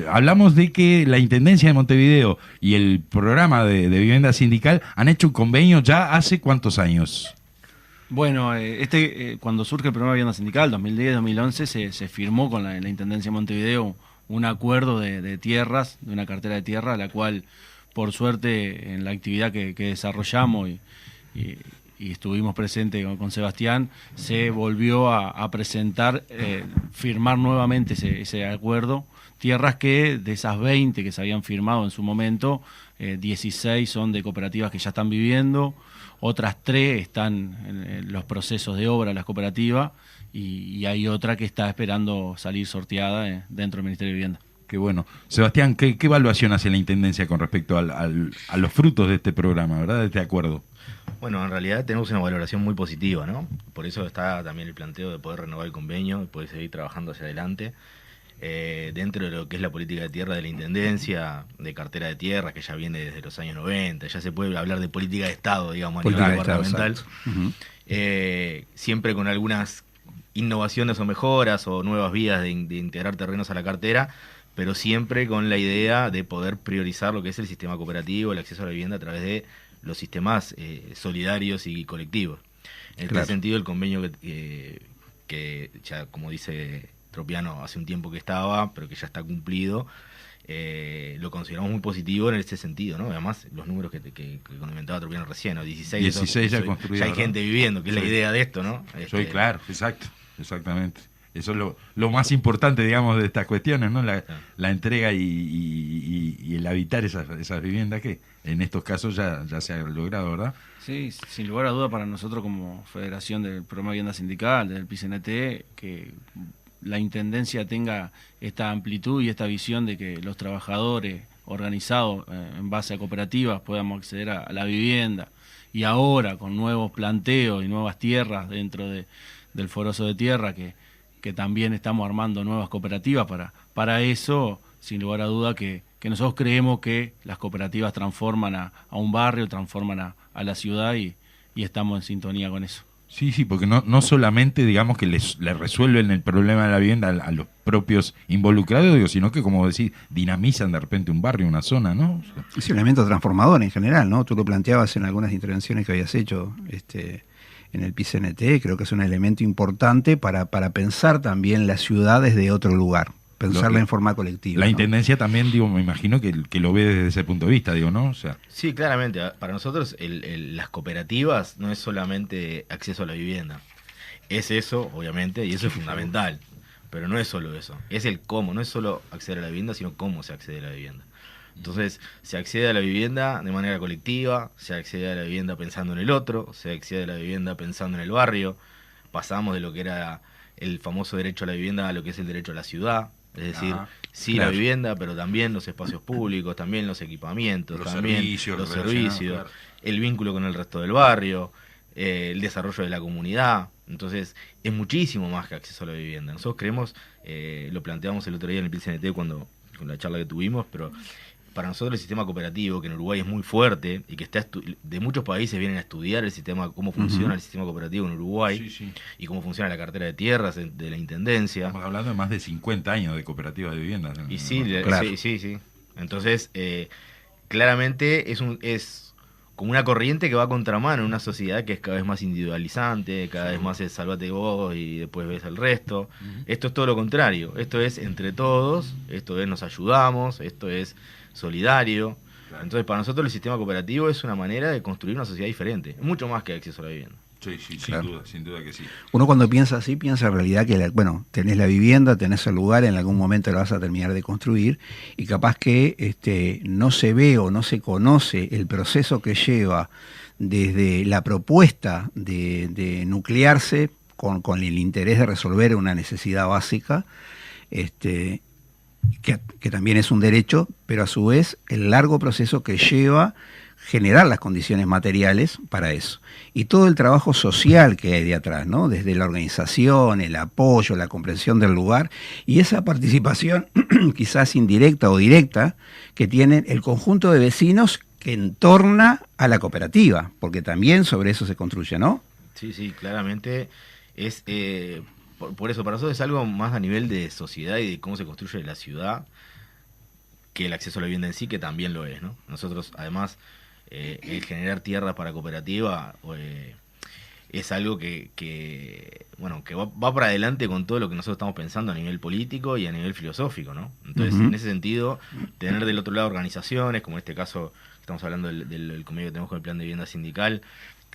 Hablamos de que la Intendencia de Montevideo y el programa de vivienda sindical han hecho un convenio ya hace ¿cuántos años? Bueno, cuando surge el programa de vivienda sindical, 2010-2011, se firmó con la Intendencia de Montevideo un acuerdo de tierras, de una cartera de tierra, la cual, por suerte, en la actividad que desarrollamos y estuvimos presentes con Sebastián, se volvió a presentar, firmar nuevamente ese acuerdo. Tierras que, de esas 20 que se habían firmado en su momento, 16 son de cooperativas que ya están viviendo, otras 3 están en los procesos de obra, las cooperativas, y hay otra que está esperando salir sorteada dentro del Ministerio de Vivienda. Qué bueno. Sebastián, ¿qué evaluación hace la Intendencia con respecto a los frutos de este programa, ¿verdad? De este acuerdo. Bueno, en realidad tenemos una valoración muy positiva, ¿no? Por eso está también el planteo de poder renovar el convenio y poder seguir trabajando hacia adelante. Dentro de lo que es la política de tierra de la Intendencia, de cartera de tierra, que ya viene desde los años 90, ya se puede hablar de política de Estado, digamos, a nivel gubernamental. Siempre con algunas innovaciones o mejoras o nuevas vías de integrar terrenos a la cartera, pero siempre con la idea de poder priorizar lo que es el sistema cooperativo, el acceso a la vivienda a través de los sistemas solidarios y colectivos. En este sentido, el convenio que ya, como dice Tropiano, hace un tiempo que estaba, pero que ya está cumplido, lo consideramos muy positivo en ese sentido, ¿no? Además, los números que comentaba Tropiano recién, ¿no? 16 ya construidos. Ya hay gente viviendo, que es la idea de esto, ¿no? Claro, exactamente. Eso es lo más importante, digamos, de estas cuestiones, ¿no? La entrega y el habitar esas viviendas que en estos casos ya se ha logrado, ¿verdad? Sí, sin lugar a duda para nosotros como Federación del Programa de Vivienda Sindical, del PICNT, que la Intendencia tenga esta amplitud y esta visión de que los trabajadores organizados en base a cooperativas podamos acceder a la vivienda y ahora con nuevos planteos y nuevas tierras dentro del Foroso de Tierra, que también estamos armando nuevas cooperativas para eso, sin lugar a duda que nosotros creemos que las cooperativas transforman a un barrio, transforman a la ciudad y estamos en sintonía con eso. Sí, porque no solamente, digamos, que les resuelven el problema de la vivienda a los propios involucrados, digo, sino que, como decís, dinamizan de repente un barrio, una zona, ¿no? Es un elemento transformador en general, ¿no? Tú lo planteabas en algunas intervenciones que habías hecho en el PCNT, creo que es un elemento importante para pensar también la ciudad desde otro lugar, pensarla en forma colectiva. La ¿no? Intendencia también, digo, me imagino que lo ve desde ese punto de vista, digo, ¿no? O sea, sí, claramente. Para nosotros las cooperativas no es solamente acceso a la vivienda. Es eso, obviamente, y eso es fundamental. Pero no es solo eso. Es el cómo. No es solo acceder a la vivienda, sino cómo se accede a la vivienda. Entonces, se accede a la vivienda de manera colectiva, se accede a la vivienda pensando en el otro, se accede a la vivienda pensando en el barrio. Pasamos de lo que era el famoso derecho a la vivienda a lo que es el derecho a la ciudad. Es decir, sí, claro, la vivienda, pero también los espacios públicos, también los equipamientos, los servicios, el vínculo con el resto del barrio, el desarrollo de la comunidad. Entonces, es muchísimo más que acceso a la vivienda. Nosotros creemos, lo planteamos el otro día en el PCNT con la charla que tuvimos, pero para nosotros el sistema cooperativo, que en Uruguay es muy fuerte y que de muchos países vienen a estudiar el sistema, cómo funciona el sistema cooperativo en Uruguay, y cómo funciona la cartera de tierras de la Intendencia. Estamos hablando de más de 50 años de cooperativas de viviendas. Y sí, claro. sí. Entonces, claramente es como una corriente que va a contramano en una sociedad que es cada vez más individualizante, cada vez más es salvate vos y después ves al resto. Esto es todo lo contrario. Esto es entre todos, esto es nos ayudamos, esto es solidario. Claro. Entonces, para nosotros el sistema cooperativo es una manera de construir una sociedad diferente, mucho más que acceso a la vivienda. Sí, claro. sin duda que sí. Uno cuando piensa así, piensa en realidad que, tenés la vivienda, tenés el lugar, en algún momento la vas a terminar de construir, y capaz que no se ve o no se conoce el proceso que lleva desde la propuesta de nuclearse con el interés de resolver una necesidad básica, que también es un derecho, pero a su vez el largo proceso que lleva generar las condiciones materiales para eso. Y todo el trabajo social que hay de atrás, ¿no? Desde la organización, el apoyo, la comprensión del lugar y esa participación quizás indirecta o directa que tienen el conjunto de vecinos que entorna a la cooperativa, porque también sobre eso se construye, ¿no? Sí, claramente es... Por eso, para nosotros es algo más a nivel de sociedad y de cómo se construye la ciudad que el acceso a la vivienda en sí, que también lo es, ¿no? Nosotros, además, el generar tierras para cooperativa es algo que va para adelante con todo lo que nosotros estamos pensando a nivel político y a nivel filosófico, ¿no? Entonces, en ese sentido, tener del otro lado organizaciones, como en este caso, estamos hablando del convenio que tenemos con el Plan de Vivienda Sindical,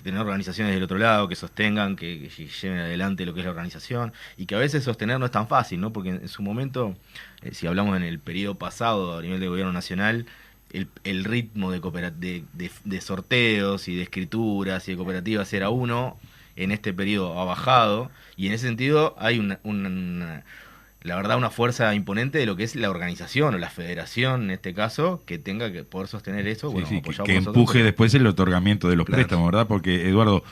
tener organizaciones del otro lado que sostengan, que lleven adelante lo que es la organización, y que a veces sostener no es tan fácil, ¿no? Porque en su momento, si hablamos en el periodo pasado a nivel de gobierno nacional, el ritmo de sorteos y de escrituras y de cooperativas era uno, en este periodo ha bajado, y en ese sentido hay la verdad, una fuerza imponente de lo que es la organización o la federación, en este caso, que tenga que poder sostener eso. Que empuje después el otorgamiento de los préstamos, ¿verdad? Porque, Eduardo,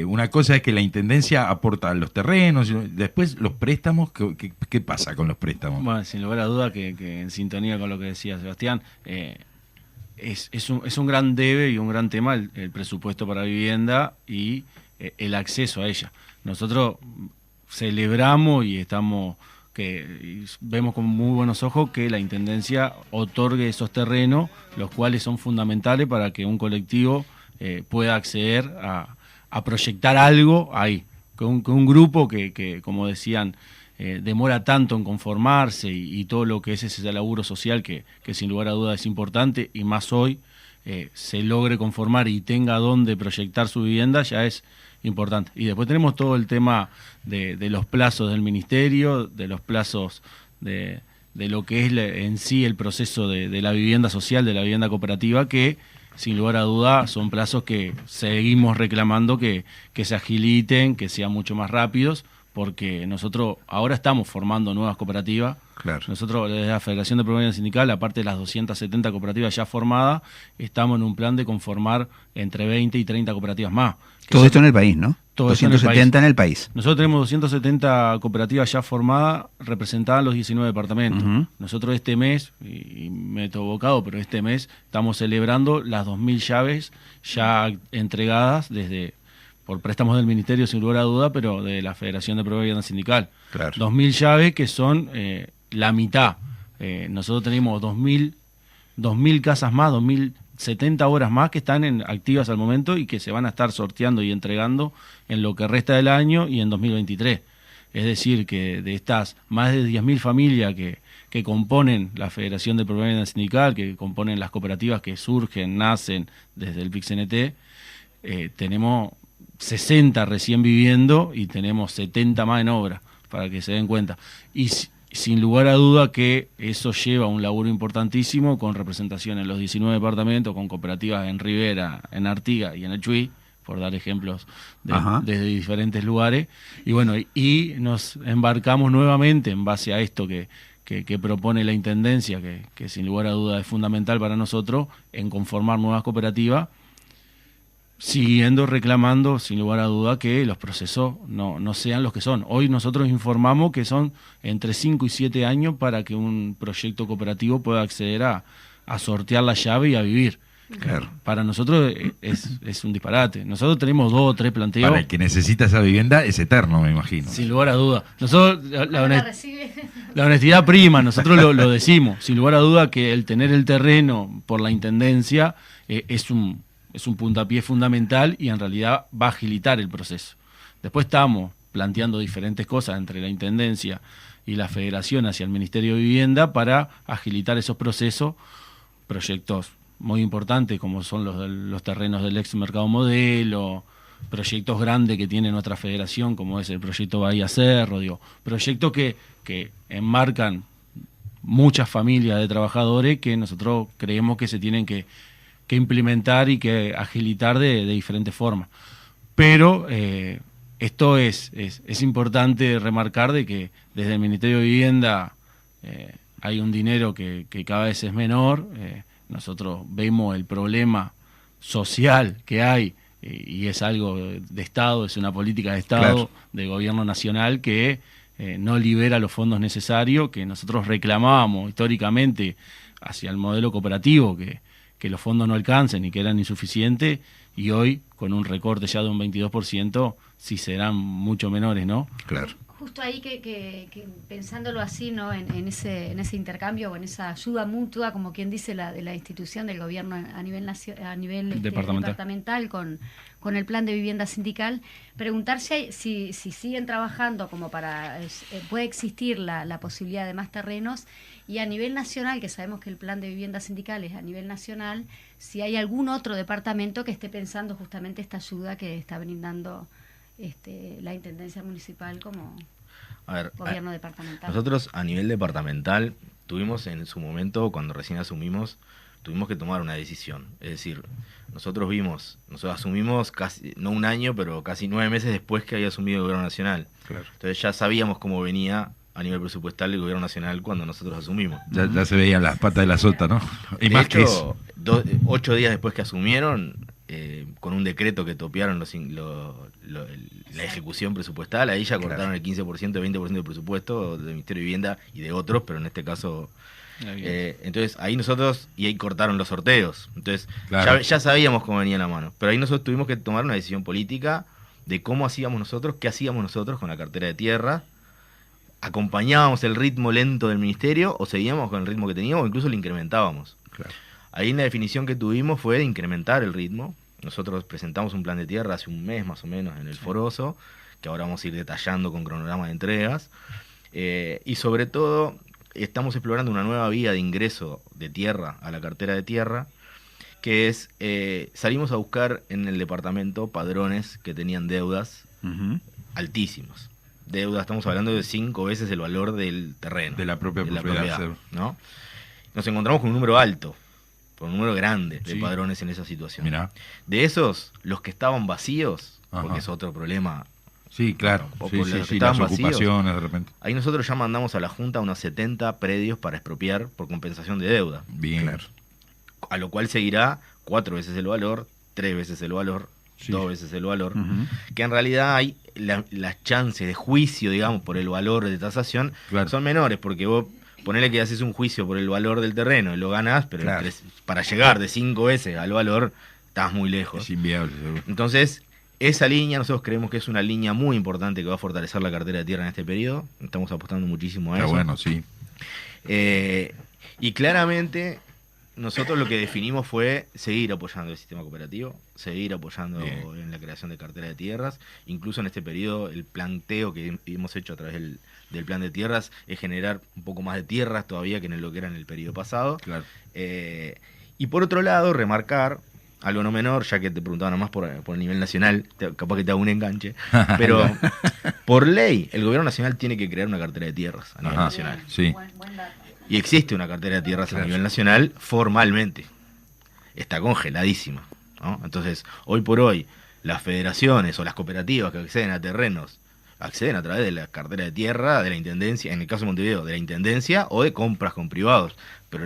una cosa es que la Intendencia aporta los terrenos, y después los préstamos, ¿qué pasa con los préstamos? Bueno, sin lugar a duda que en sintonía con lo que decía Sebastián, es un gran debe y un gran tema el presupuesto para vivienda y el acceso a ella. Nosotros celebramos y vemos con muy buenos ojos que la Intendencia otorgue esos terrenos, los cuales son fundamentales para que un colectivo pueda acceder a proyectar algo ahí, con un grupo que como decían, demora tanto en conformarse y todo lo que es ese laburo social que sin lugar a dudas es importante, y más hoy se logre conformar y tenga dónde proyectar su vivienda, ya es importante. Y después tenemos todo el tema de los plazos del ministerio, de los plazos de lo que es en sí el proceso de la vivienda social, de la vivienda cooperativa, que sin lugar a duda son plazos que seguimos reclamando que se agiliten, que sean mucho más rápidos, porque nosotros ahora estamos formando nuevas cooperativas. Claro. Nosotros desde la Federación de Provincia Sindical, aparte de las 270 cooperativas ya formadas, estamos en un plan de conformar entre 20 y 30 cooperativas más. Todo esto en el país, ¿no? Todo esto en el 270 en el país. Nosotros tenemos 270 cooperativas ya formadas, representadas en los 19 departamentos. Ujú. Nosotros este mes, y me he equivocado, pero este mes estamos celebrando las 2.000 llaves ya entregadas por préstamos del Ministerio, sin lugar a duda, pero de la Federación de Provincia Sindical. Claro. 2.000 llaves que son la mitad. Nosotros tenemos 2.000 casas más, 2.070 horas más que están activas al momento y que se van a estar sorteando y entregando en lo que resta del año y en 2023. Es decir, que de estas más de 10.000 familias que componen la Federación de Provincia Sindical, que componen las cooperativas que surgen, nacen desde el PIC-CNT, tenemos 60 recién viviendo y tenemos 70 más en obra, para que se den cuenta. Y sin lugar a duda que eso lleva un laburo importantísimo con representación en los 19 departamentos, con cooperativas en Rivera, en Artigas y en el Chuy, por dar ejemplos desde diferentes lugares. Y bueno, y nos embarcamos nuevamente en base a esto que propone la Intendencia, que sin lugar a duda es fundamental para nosotros, en conformar nuevas cooperativas, siguiendo reclamando, sin lugar a duda, que los procesos no sean los que son. Hoy nosotros informamos que son entre 5 y 7 años para que un proyecto cooperativo pueda acceder a sortear la llave y a vivir. Claro. Para nosotros es un disparate. Nosotros tenemos 2 o 3 planteos. Para el que necesita esa vivienda es eterno, me imagino. Sin lugar a duda. Nosotros, la honestidad prima, nosotros lo decimos. Sin lugar a duda que el tener el terreno por la Intendencia es un puntapié fundamental y en realidad va a agilitar el proceso. Después estamos planteando diferentes cosas entre la Intendencia y la Federación hacia el Ministerio de Vivienda para agilitar esos procesos, proyectos muy importantes como son los terrenos del ex Mercado Modelo, proyectos grandes que tiene nuestra federación como es el proyecto Bahía Cerro, proyectos que enmarcan muchas familias de trabajadores que nosotros creemos que se tienen que implementar y que agilitar de diferentes formas. Pero esto es importante remarcar de que desde el Ministerio de Vivienda hay un dinero que cada vez es menor. Nosotros vemos el problema social que hay y es algo de Estado, es una política de Estado, claro, de gobierno nacional que no libera los fondos necesarios, que nosotros reclamábamos históricamente hacia el modelo cooperativo, que los fondos no alcancen y que eran insuficientes, y hoy, con un recorte ya de un 22%, sí serán mucho menores, ¿no? Claro. Justo ahí que pensándolo así, ¿no? En ese intercambio o en esa ayuda mutua, como quien dice, de la institución del gobierno a nivel departamental con el plan de vivienda sindical, preguntarse si siguen trabajando como para puede existir la posibilidad de más terrenos, y a nivel nacional, que sabemos que el plan de vivienda sindical es a nivel nacional, si hay algún otro departamento que esté pensando justamente esta ayuda que está brindando la Intendencia Municipal como gobierno departamental. Nosotros a nivel departamental tuvimos en su momento, cuando recién asumimos, tuvimos que tomar una decisión. Es decir, nosotros asumimos casi, no un año, pero casi 9 meses después que había asumido el gobierno nacional. Claro. Entonces ya sabíamos cómo venía a nivel presupuestal el gobierno nacional cuando nosotros asumimos. Ya se veían las patas de la sota, ¿no? Y de más hecho, que eso. 8 días después que asumieron, con un decreto que topearon la ejecución presupuestal, ahí ya cortaron el 15%, 20% del presupuesto del Ministerio de Vivienda y de otros, pero en este caso... entonces ahí y ahí cortaron los sorteos. Entonces claro, ya sabíamos cómo venía la mano, pero ahí nosotros tuvimos que tomar una decisión política de cómo hacíamos nosotros, qué hacíamos nosotros con la cartera de tierra. ¿Acompañábamos el ritmo lento del ministerio o seguíamos con el ritmo que teníamos o incluso lo incrementábamos? Claro. Ahí la definición que tuvimos fue de incrementar el ritmo. Nosotros presentamos un plan de tierra hace un mes más o menos en el Foroso, que ahora vamos a ir detallando con cronograma de entregas. Y sobre todo estamos explorando una nueva vía de ingreso de tierra a la cartera de tierra, que es, salimos a buscar en el departamento padrones que tenían deudas altísimas. Deudas, estamos hablando de 5 veces el valor del terreno. De la propia propiedad, ¿no? Nos encontramos con un número alto, con un número grande de padrones en esa situación. Mirá. De esos, los que estaban vacíos, porque es otro problema Sí, claro. O Sí, por sí, los que sí, estaban las vacíos. ocupaciones de repente. Ahí nosotros ya mandamos a la Junta unos 70 predios para expropiar por compensación de deuda. Bien. Claro. A lo cual seguirá 4 veces el valor, 3 veces el valor, Sí. 2 veces el valor. Ujú. Que en realidad hay las chances de juicio, digamos, por el valor de tasación Claro. son menores, porque vos ponele que haces un juicio por el valor del terreno y lo ganás, pero Claro. para llegar de 5 veces al valor, estás muy lejos. Es inviable, seguro. Entonces, esa línea nosotros creemos que es una línea muy importante que va a fortalecer la cartera de tierra en este periodo. Estamos apostando muchísimo a Está eso. bueno, sí. Y claramente nosotros lo que definimos fue seguir apoyando el sistema cooperativo, seguir apoyando Bien. en la creación de cartera de tierras. Incluso en este periodo el planteo que hemos hecho a través del plan de tierras es generar un poco más de tierras todavía que en lo que era en el periodo pasado. Claro. Y por otro lado, remarcar algo no menor, ya que te preguntaba nomás por el nivel nacional, capaz que te hago un enganche, pero por ley el gobierno nacional tiene que crear una cartera de tierras a nivel Ajá. nacional. Sí. Y existe una cartera de tierras Claro. a nivel nacional formalmente. Está congeladísima, ¿no? Entonces, hoy por hoy, las federaciones o las cooperativas que acceden a terrenos acceden a través de la cartera de tierra de la Intendencia, en el caso de Montevideo, de la Intendencia o de compras con privados. Pero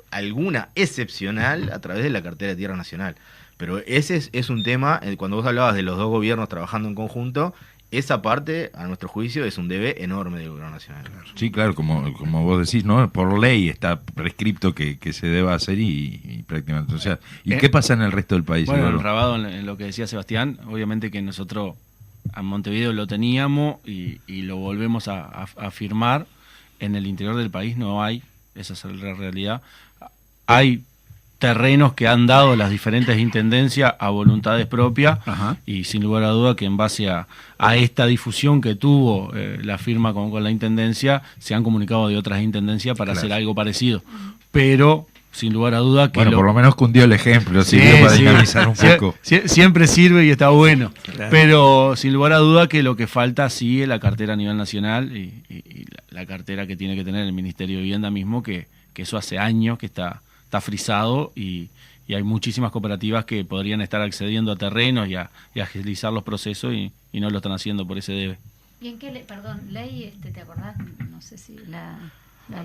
alguna excepcional a través de la cartera de tierra nacional. Pero ese es un tema, cuando vos hablabas de los dos gobiernos trabajando en conjunto, esa parte, a nuestro juicio, es un debe enorme del gobierno nacional. Sí, claro, como vos decís, ¿no? Por ley está prescripto que se deba hacer y prácticamente. O sea, ¿y qué pasa en el resto del país? Bueno, Eduardo? enrabado en lo que decía Sebastián, obviamente que nosotros a Montevideo lo teníamos y lo volvemos a firmar. En el interior del país no hay, esa es la realidad. Hay terrenos que han dado las diferentes intendencias a voluntades propias. Ajá. Y sin lugar a duda que en base a esta difusión que tuvo la firma con la intendencia, se han comunicado de otras intendencias para Claro. hacer algo parecido. Pero sin lugar a duda que Bueno, por lo menos cundió el ejemplo, sirvió para dinamizar un poco. Siempre sirve y está bueno. Claro. Pero sin lugar a duda que lo que falta sí es la cartera a nivel nacional y la cartera que tiene que tener el Ministerio de Vivienda mismo, que eso hace años que está frisado y hay muchísimas cooperativas que podrían estar accediendo a terrenos y a agilizar los procesos y no lo están haciendo por ese debe. ¿Y en qué ley, te acordás? No sé si la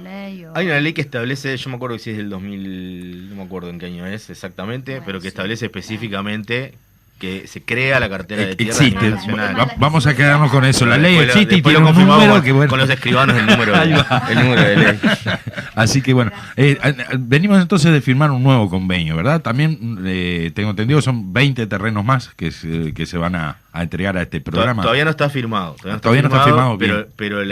ley o... Hay una ley que establece, yo me acuerdo que si es del 2000, no me acuerdo en qué año es exactamente, Bueno, pero que sí. establece específicamente que se crea la cartera de tierra Existe. nacional. Vamos a quedarnos con eso. La ley Después existe y después tiene lo un confirmamos número que bueno. con los escribanos el número Ahí va. el número de ley. Así que bueno, venimos entonces de firmar un nuevo convenio, ¿verdad? También tengo entendido son 20 terrenos más que se van a entregar a este programa. Todavía no está firmado. Todavía no está firmado, pero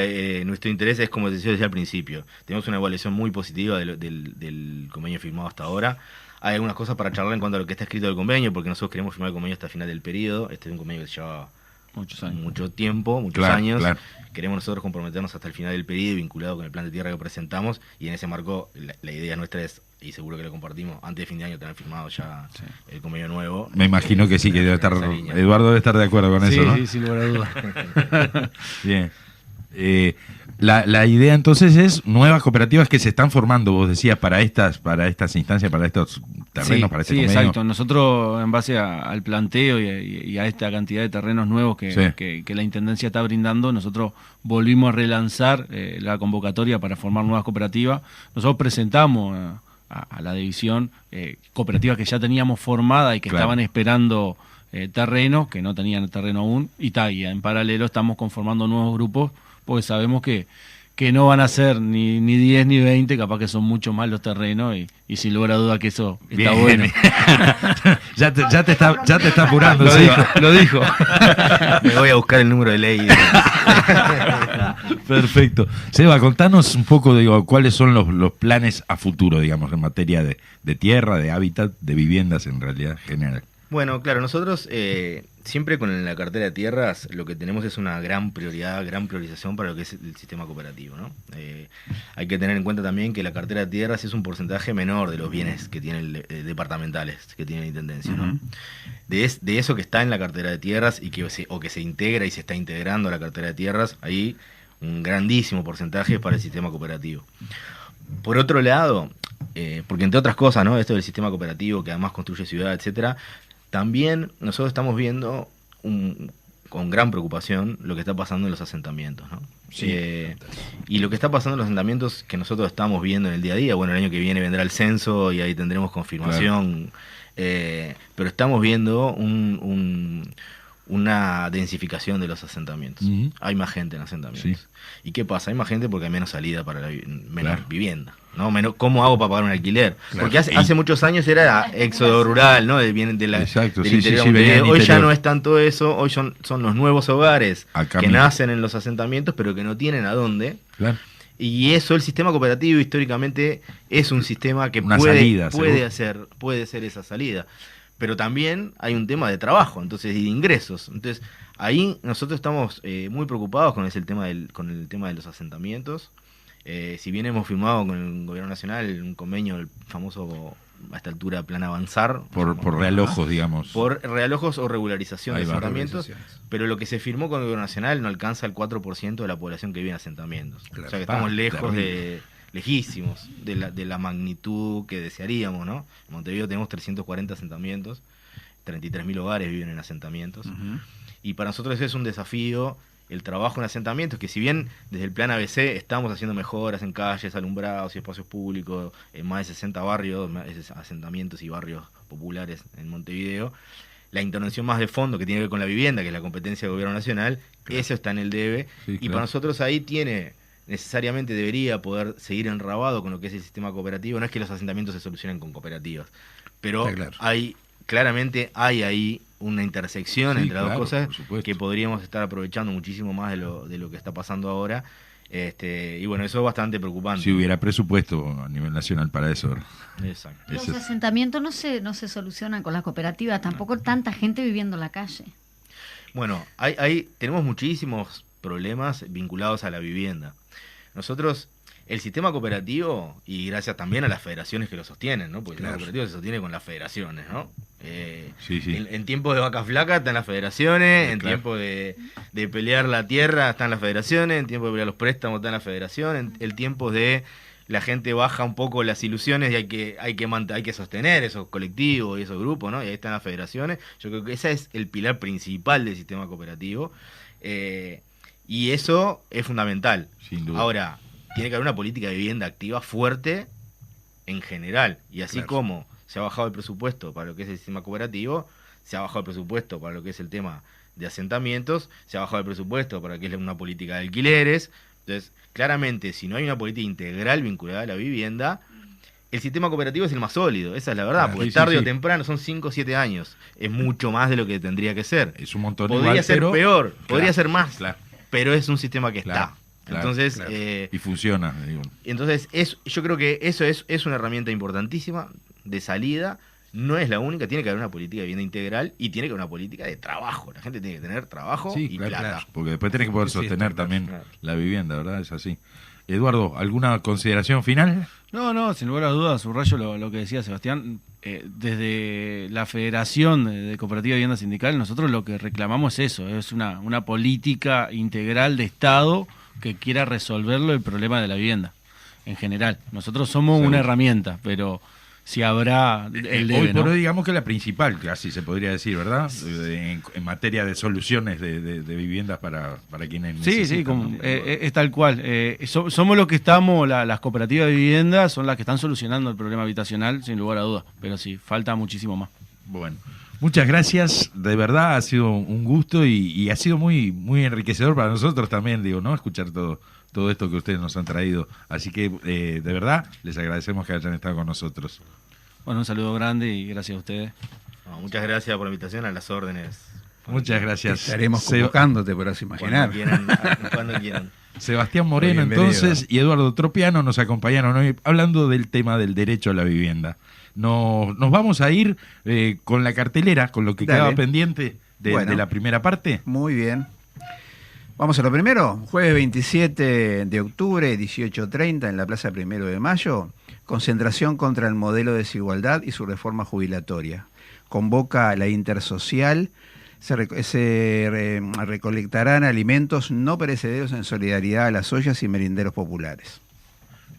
nuestro interés es, como decía al principio, tenemos una evaluación muy positiva del convenio firmado hasta ahora. Hay algunas cosas para charlar en cuanto a lo que está escrito del convenio, porque nosotros queremos firmar el convenio hasta el final del periodo. Este es un convenio que lleva Muchos años. mucho tiempo, muchos Claro, años. claro. Queremos nosotros comprometernos hasta el final del periodo vinculado con el plan de tierra que presentamos, y en ese marco la idea nuestra es, y seguro que lo compartimos, antes de fin de año tener firmado ya el convenio nuevo. Me imagino que sí, que debe estar, Esa línea. Eduardo debe estar de acuerdo con eso, ¿no? Sí, sin lugar a dudas. Bien. La idea entonces es nuevas cooperativas que se están formando, vos decías, para estas instancias, para estos terrenos, para este sí, convenio. exacto. Nosotros, en base al planteo y a esta cantidad de terrenos nuevos que la Intendencia está brindando, nosotros volvimos a relanzar la convocatoria para formar nuevas cooperativas. Nosotros presentamos a la división cooperativas que ya teníamos formadas y que Claro. estaban esperando terrenos, que no tenían terreno aún, y en paralelo estamos conformando nuevos grupos, porque sabemos que no van a ser ni 10 ni 20, capaz que son mucho más los terrenos y sin lugar a duda que eso está Bien. bueno. ya te está apurando. Lo sí. dijo, lo dijo. Me voy a buscar el número de ley. Perfecto. Seba, contanos un poco, cuáles son los planes a futuro, digamos, en materia de tierra, de hábitat, de viviendas en realidad general. Bueno, claro, nosotros siempre con la cartera de tierras lo que tenemos es una gran prioridad, gran priorización para lo que es el sistema cooperativo, ¿no? Hay que tener en cuenta también que la cartera de tierras es un porcentaje menor de los bienes que tienen departamentales, que tiene la Intendencia, ¿no? De eso que está en la cartera de tierras y que se integra y se está integrando a la cartera de tierras, ahí un grandísimo porcentaje es para el sistema cooperativo. Por otro lado, porque entre otras cosas, ¿no? Esto del sistema cooperativo que además construye ciudad, etcétera, también nosotros estamos viendo con gran preocupación lo que está pasando en los asentamientos, ¿no? Sí. Y lo que está pasando en los asentamientos que nosotros estamos viendo en el día a día, bueno, el año que viene vendrá el censo y ahí tendremos confirmación, pero estamos viendo una densificación de los asentamientos. Hay más gente en asentamientos. Sí. ¿Y qué pasa? Hay más gente porque hay menos salida para menos Claro. vivienda, ¿no? Menos, ¿cómo hago para pagar un alquiler? Claro. Porque hace muchos años era éxodo rural, ¿no? Vienen Exacto, del sí, interior sí, de venía Montevideo. del Hoy ya interior. no es tanto eso, hoy son los nuevos hogares Acá que mismo. nacen en los asentamientos, pero que no tienen a dónde. Claro. Y eso, el sistema cooperativo históricamente es un sistema que Una puede salida, seguro. puede ser esa salida. Pero también hay un tema de trabajo, entonces, y de ingresos. Entonces, ahí nosotros estamos muy preocupados con el tema de los asentamientos. Si bien hemos firmado con el Gobierno Nacional un convenio, el famoso, a esta altura, Plan Avanzar. Por realojos, digamos. Por realojos o regularización Ahí de va, asentamientos. regularizaciones. Pero lo que se firmó con el Gobierno Nacional no alcanza el 4% de la población que vive en asentamientos. Claro. O sea que estamos lejos terrible. lejísimos de la magnitud que desearíamos, ¿no? En Montevideo tenemos 340 asentamientos, 33.000 hogares viven en asentamientos. Y para nosotros ese es un desafío, el trabajo en asentamientos, que si bien desde el plan ABC estamos haciendo mejoras en calles, alumbrados y espacios públicos, en más de 60 barrios, asentamientos y barrios populares en Montevideo, la intervención más de fondo que tiene que ver con la vivienda, que es la competencia del Gobierno Nacional, eso está en el DEBE, Sí, y claro. para nosotros ahí necesariamente debería poder seguir enrabado con lo que es el sistema cooperativo. No es que los asentamientos se solucionen con cooperativas, pero Está claro. claramente hay ahí una intersección Sí, entre las claro, dos cosas por supuesto. que podríamos estar aprovechando muchísimo más de lo que está pasando ahora. Y bueno, eso es bastante preocupante. Si hubiera presupuesto a nivel nacional para eso. ¿verdad? Exacto. Los Ese es- asentamientos no se solucionan con las cooperativas, tampoco tanta gente viviendo en la calle. Bueno, tenemos muchísimos problemas vinculados a la vivienda. Nosotros, el sistema cooperativo, y gracias también a las federaciones que lo sostienen, ¿no? Porque el Claro. sistema cooperativo se sostiene con las federaciones, ¿no? Sí, sí. En tiempos de vacas flacas están las federaciones, en Claro. tiempos de pelear la tierra están las federaciones, en tiempos de pelear los préstamos están las federaciones, en el tiempo de la gente baja un poco las ilusiones y hay que sostener esos colectivos y esos grupos, ¿no? Y ahí están las federaciones. Yo creo que ese es el pilar principal del sistema cooperativo. Y eso es fundamental. Sin duda. Ahora, tiene que haber una política de vivienda activa fuerte en general. Y así Claro. como se ha bajado el presupuesto para lo que es el sistema cooperativo, se ha bajado el presupuesto para lo que es el tema de asentamientos, se ha bajado el presupuesto para lo que es una política de alquileres. Entonces, claramente, si no hay una política integral vinculada a la vivienda, el sistema cooperativo es el más sólido, esa es la verdad, Claro, porque sí, tarde sí, o sí. temprano, son 5 o 7 años, es mucho más de lo que tendría que ser. Es un montón Podría igual, ser pero- peor, podría Claro, ser más, claro. pero es un sistema que Claro, está. claro, Entonces, claro. Y funciona, digo. entonces yo creo que eso es una herramienta importantísima de salida. No es la única, tiene que haber una política de vivienda integral y tiene que haber una política de trabajo. La gente tiene que tener trabajo Sí, y claro, plata. claro, porque después tenés que poder Sí, sostener está también claro. la vivienda, ¿verdad? Es así. Eduardo, ¿alguna consideración final? No, sin lugar a dudas, subrayo lo que decía Sebastián. Desde la Federación de Cooperativa de Vivienda Sindical, nosotros lo que reclamamos es eso, es una política integral de Estado que quiera resolverlo el problema de la vivienda en general. Nosotros somos Seguro. una herramienta, pero si habrá el debe, Hoy por ¿no? hoy digamos que la principal, casi se podría decir, ¿verdad? En materia de soluciones de viviendas para quienes Sí, necesitan, como, ¿no? es tal cual. Somos los que estamos, las cooperativas de vivienda son las que están solucionando el problema habitacional, sin lugar a dudas. Pero sí, falta muchísimo más. Bueno, muchas gracias, de verdad ha sido un gusto y ha sido muy, muy enriquecedor para nosotros también, digo, ¿no? Escuchar todo esto que ustedes nos han traído. Así que, de verdad, les agradecemos que hayan estado con nosotros. Bueno, un saludo grande y gracias a ustedes. No, muchas gracias por la invitación, a las órdenes. Muchas gracias. Estaremos Se- convocándote, podrás imaginar. Cuando quieran. Sebastián Moreno, Bienvenido. entonces, y Eduardo Tropiano nos acompañaron hoy hablando del tema del derecho a la vivienda. Nos vamos a ir con la cartelera, con lo que Dale. quedaba pendiente Bueno. de la primera parte. Muy bien. Vamos a lo primero. Jueves 27 de octubre, 18:30, en la Plaza 1 de Mayo. Concentración contra el modelo de desigualdad y su reforma jubilatoria. Convoca la Intersocial. Recolectarán alimentos no perecederos en solidaridad a las ollas y merinderos populares.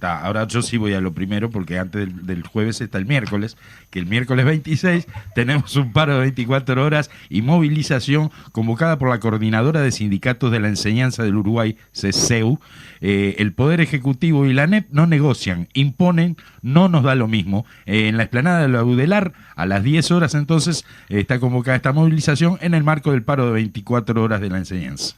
Ahora yo sí voy a lo primero porque antes del jueves está el miércoles, que el miércoles 26 tenemos un paro de 24 horas y movilización convocada por la Coordinadora de Sindicatos de la Enseñanza del Uruguay, CESEU. El Poder Ejecutivo y la ANEP no negocian, imponen, no nos da lo mismo. En la explanada de la UDELAR, a las 10 horas entonces, está convocada esta movilización en el marco del paro de 24 horas de la enseñanza.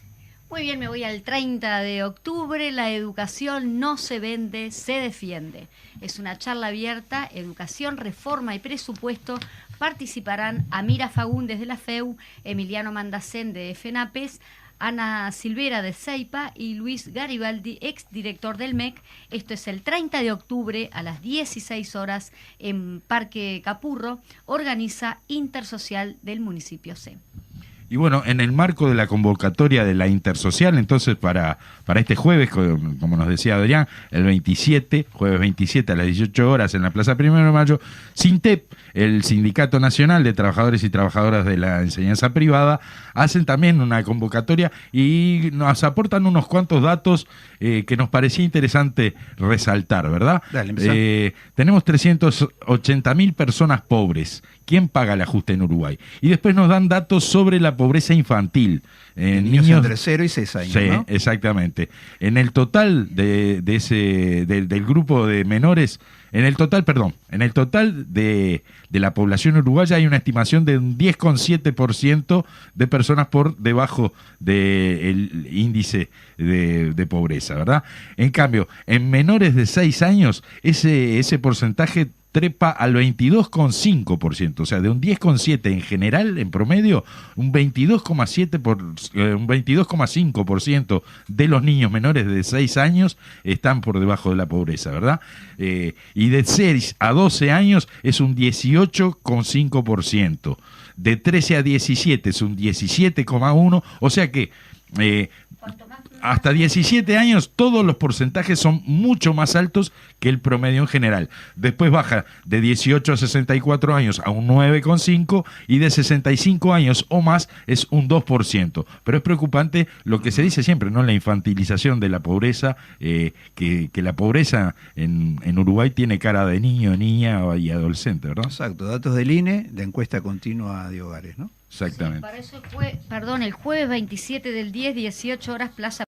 Muy bien, me voy al 30 de octubre. La educación no se vende, se defiende. Es una charla abierta, educación, reforma y presupuesto. Participarán Amira Fagundes de la FEU, Emiliano Mandacén de FENAPES, Ana Silvera de CEIPA y Luis Garibaldi, exdirector del MEC. Esto es el 30 de octubre a las 16 horas en Parque Capurro. Organiza Intersocial del municipio C. Y bueno, en el marco de la convocatoria de la Intersocial, entonces para este jueves, como nos decía Adrián, el 27, jueves 27 a las 18 horas en la Plaza 1 de Mayo, SINTEP, el Sindicato Nacional de Trabajadores y Trabajadoras de la Enseñanza Privada, hacen también una convocatoria y nos aportan unos cuantos datos que nos parecía interesante resaltar, ¿verdad? Dale, tenemos 380.000 personas pobres. ¿Quién paga el ajuste en Uruguay? Y después nos dan datos sobre la pobreza infantil. Niños entre 0 y 6 años, sí, ¿no? Exactamente. En el total del grupo de menores, en el total de la población uruguaya hay una estimación de un 10,7% de personas por debajo del índice de pobreza, ¿verdad? En cambio, en menores de 6 años, ese porcentaje trepa al 22,5%, o sea, de un 10,7% en general, en promedio, un 22,5% de los niños menores de 6 años están por debajo de la pobreza, ¿verdad? Y de 6 a 12 años es un 18,5%, de 13 a 17 es un 17,1%, o sea que hasta 17 años todos los porcentajes son mucho más altos que el promedio en general. Después baja de 18 a 64 años a un 9,5% y de 65 años o más es un 2%. Pero es preocupante lo que se dice siempre, ¿no? La infantilización de la pobreza, que la pobreza en Uruguay tiene cara de niño, niña y adolescente, ¿verdad? Exacto, datos del INE, de encuesta continua de hogares, ¿no? Exactamente. Sí, para eso el jueves 27 del 10, 18 horas, Plaza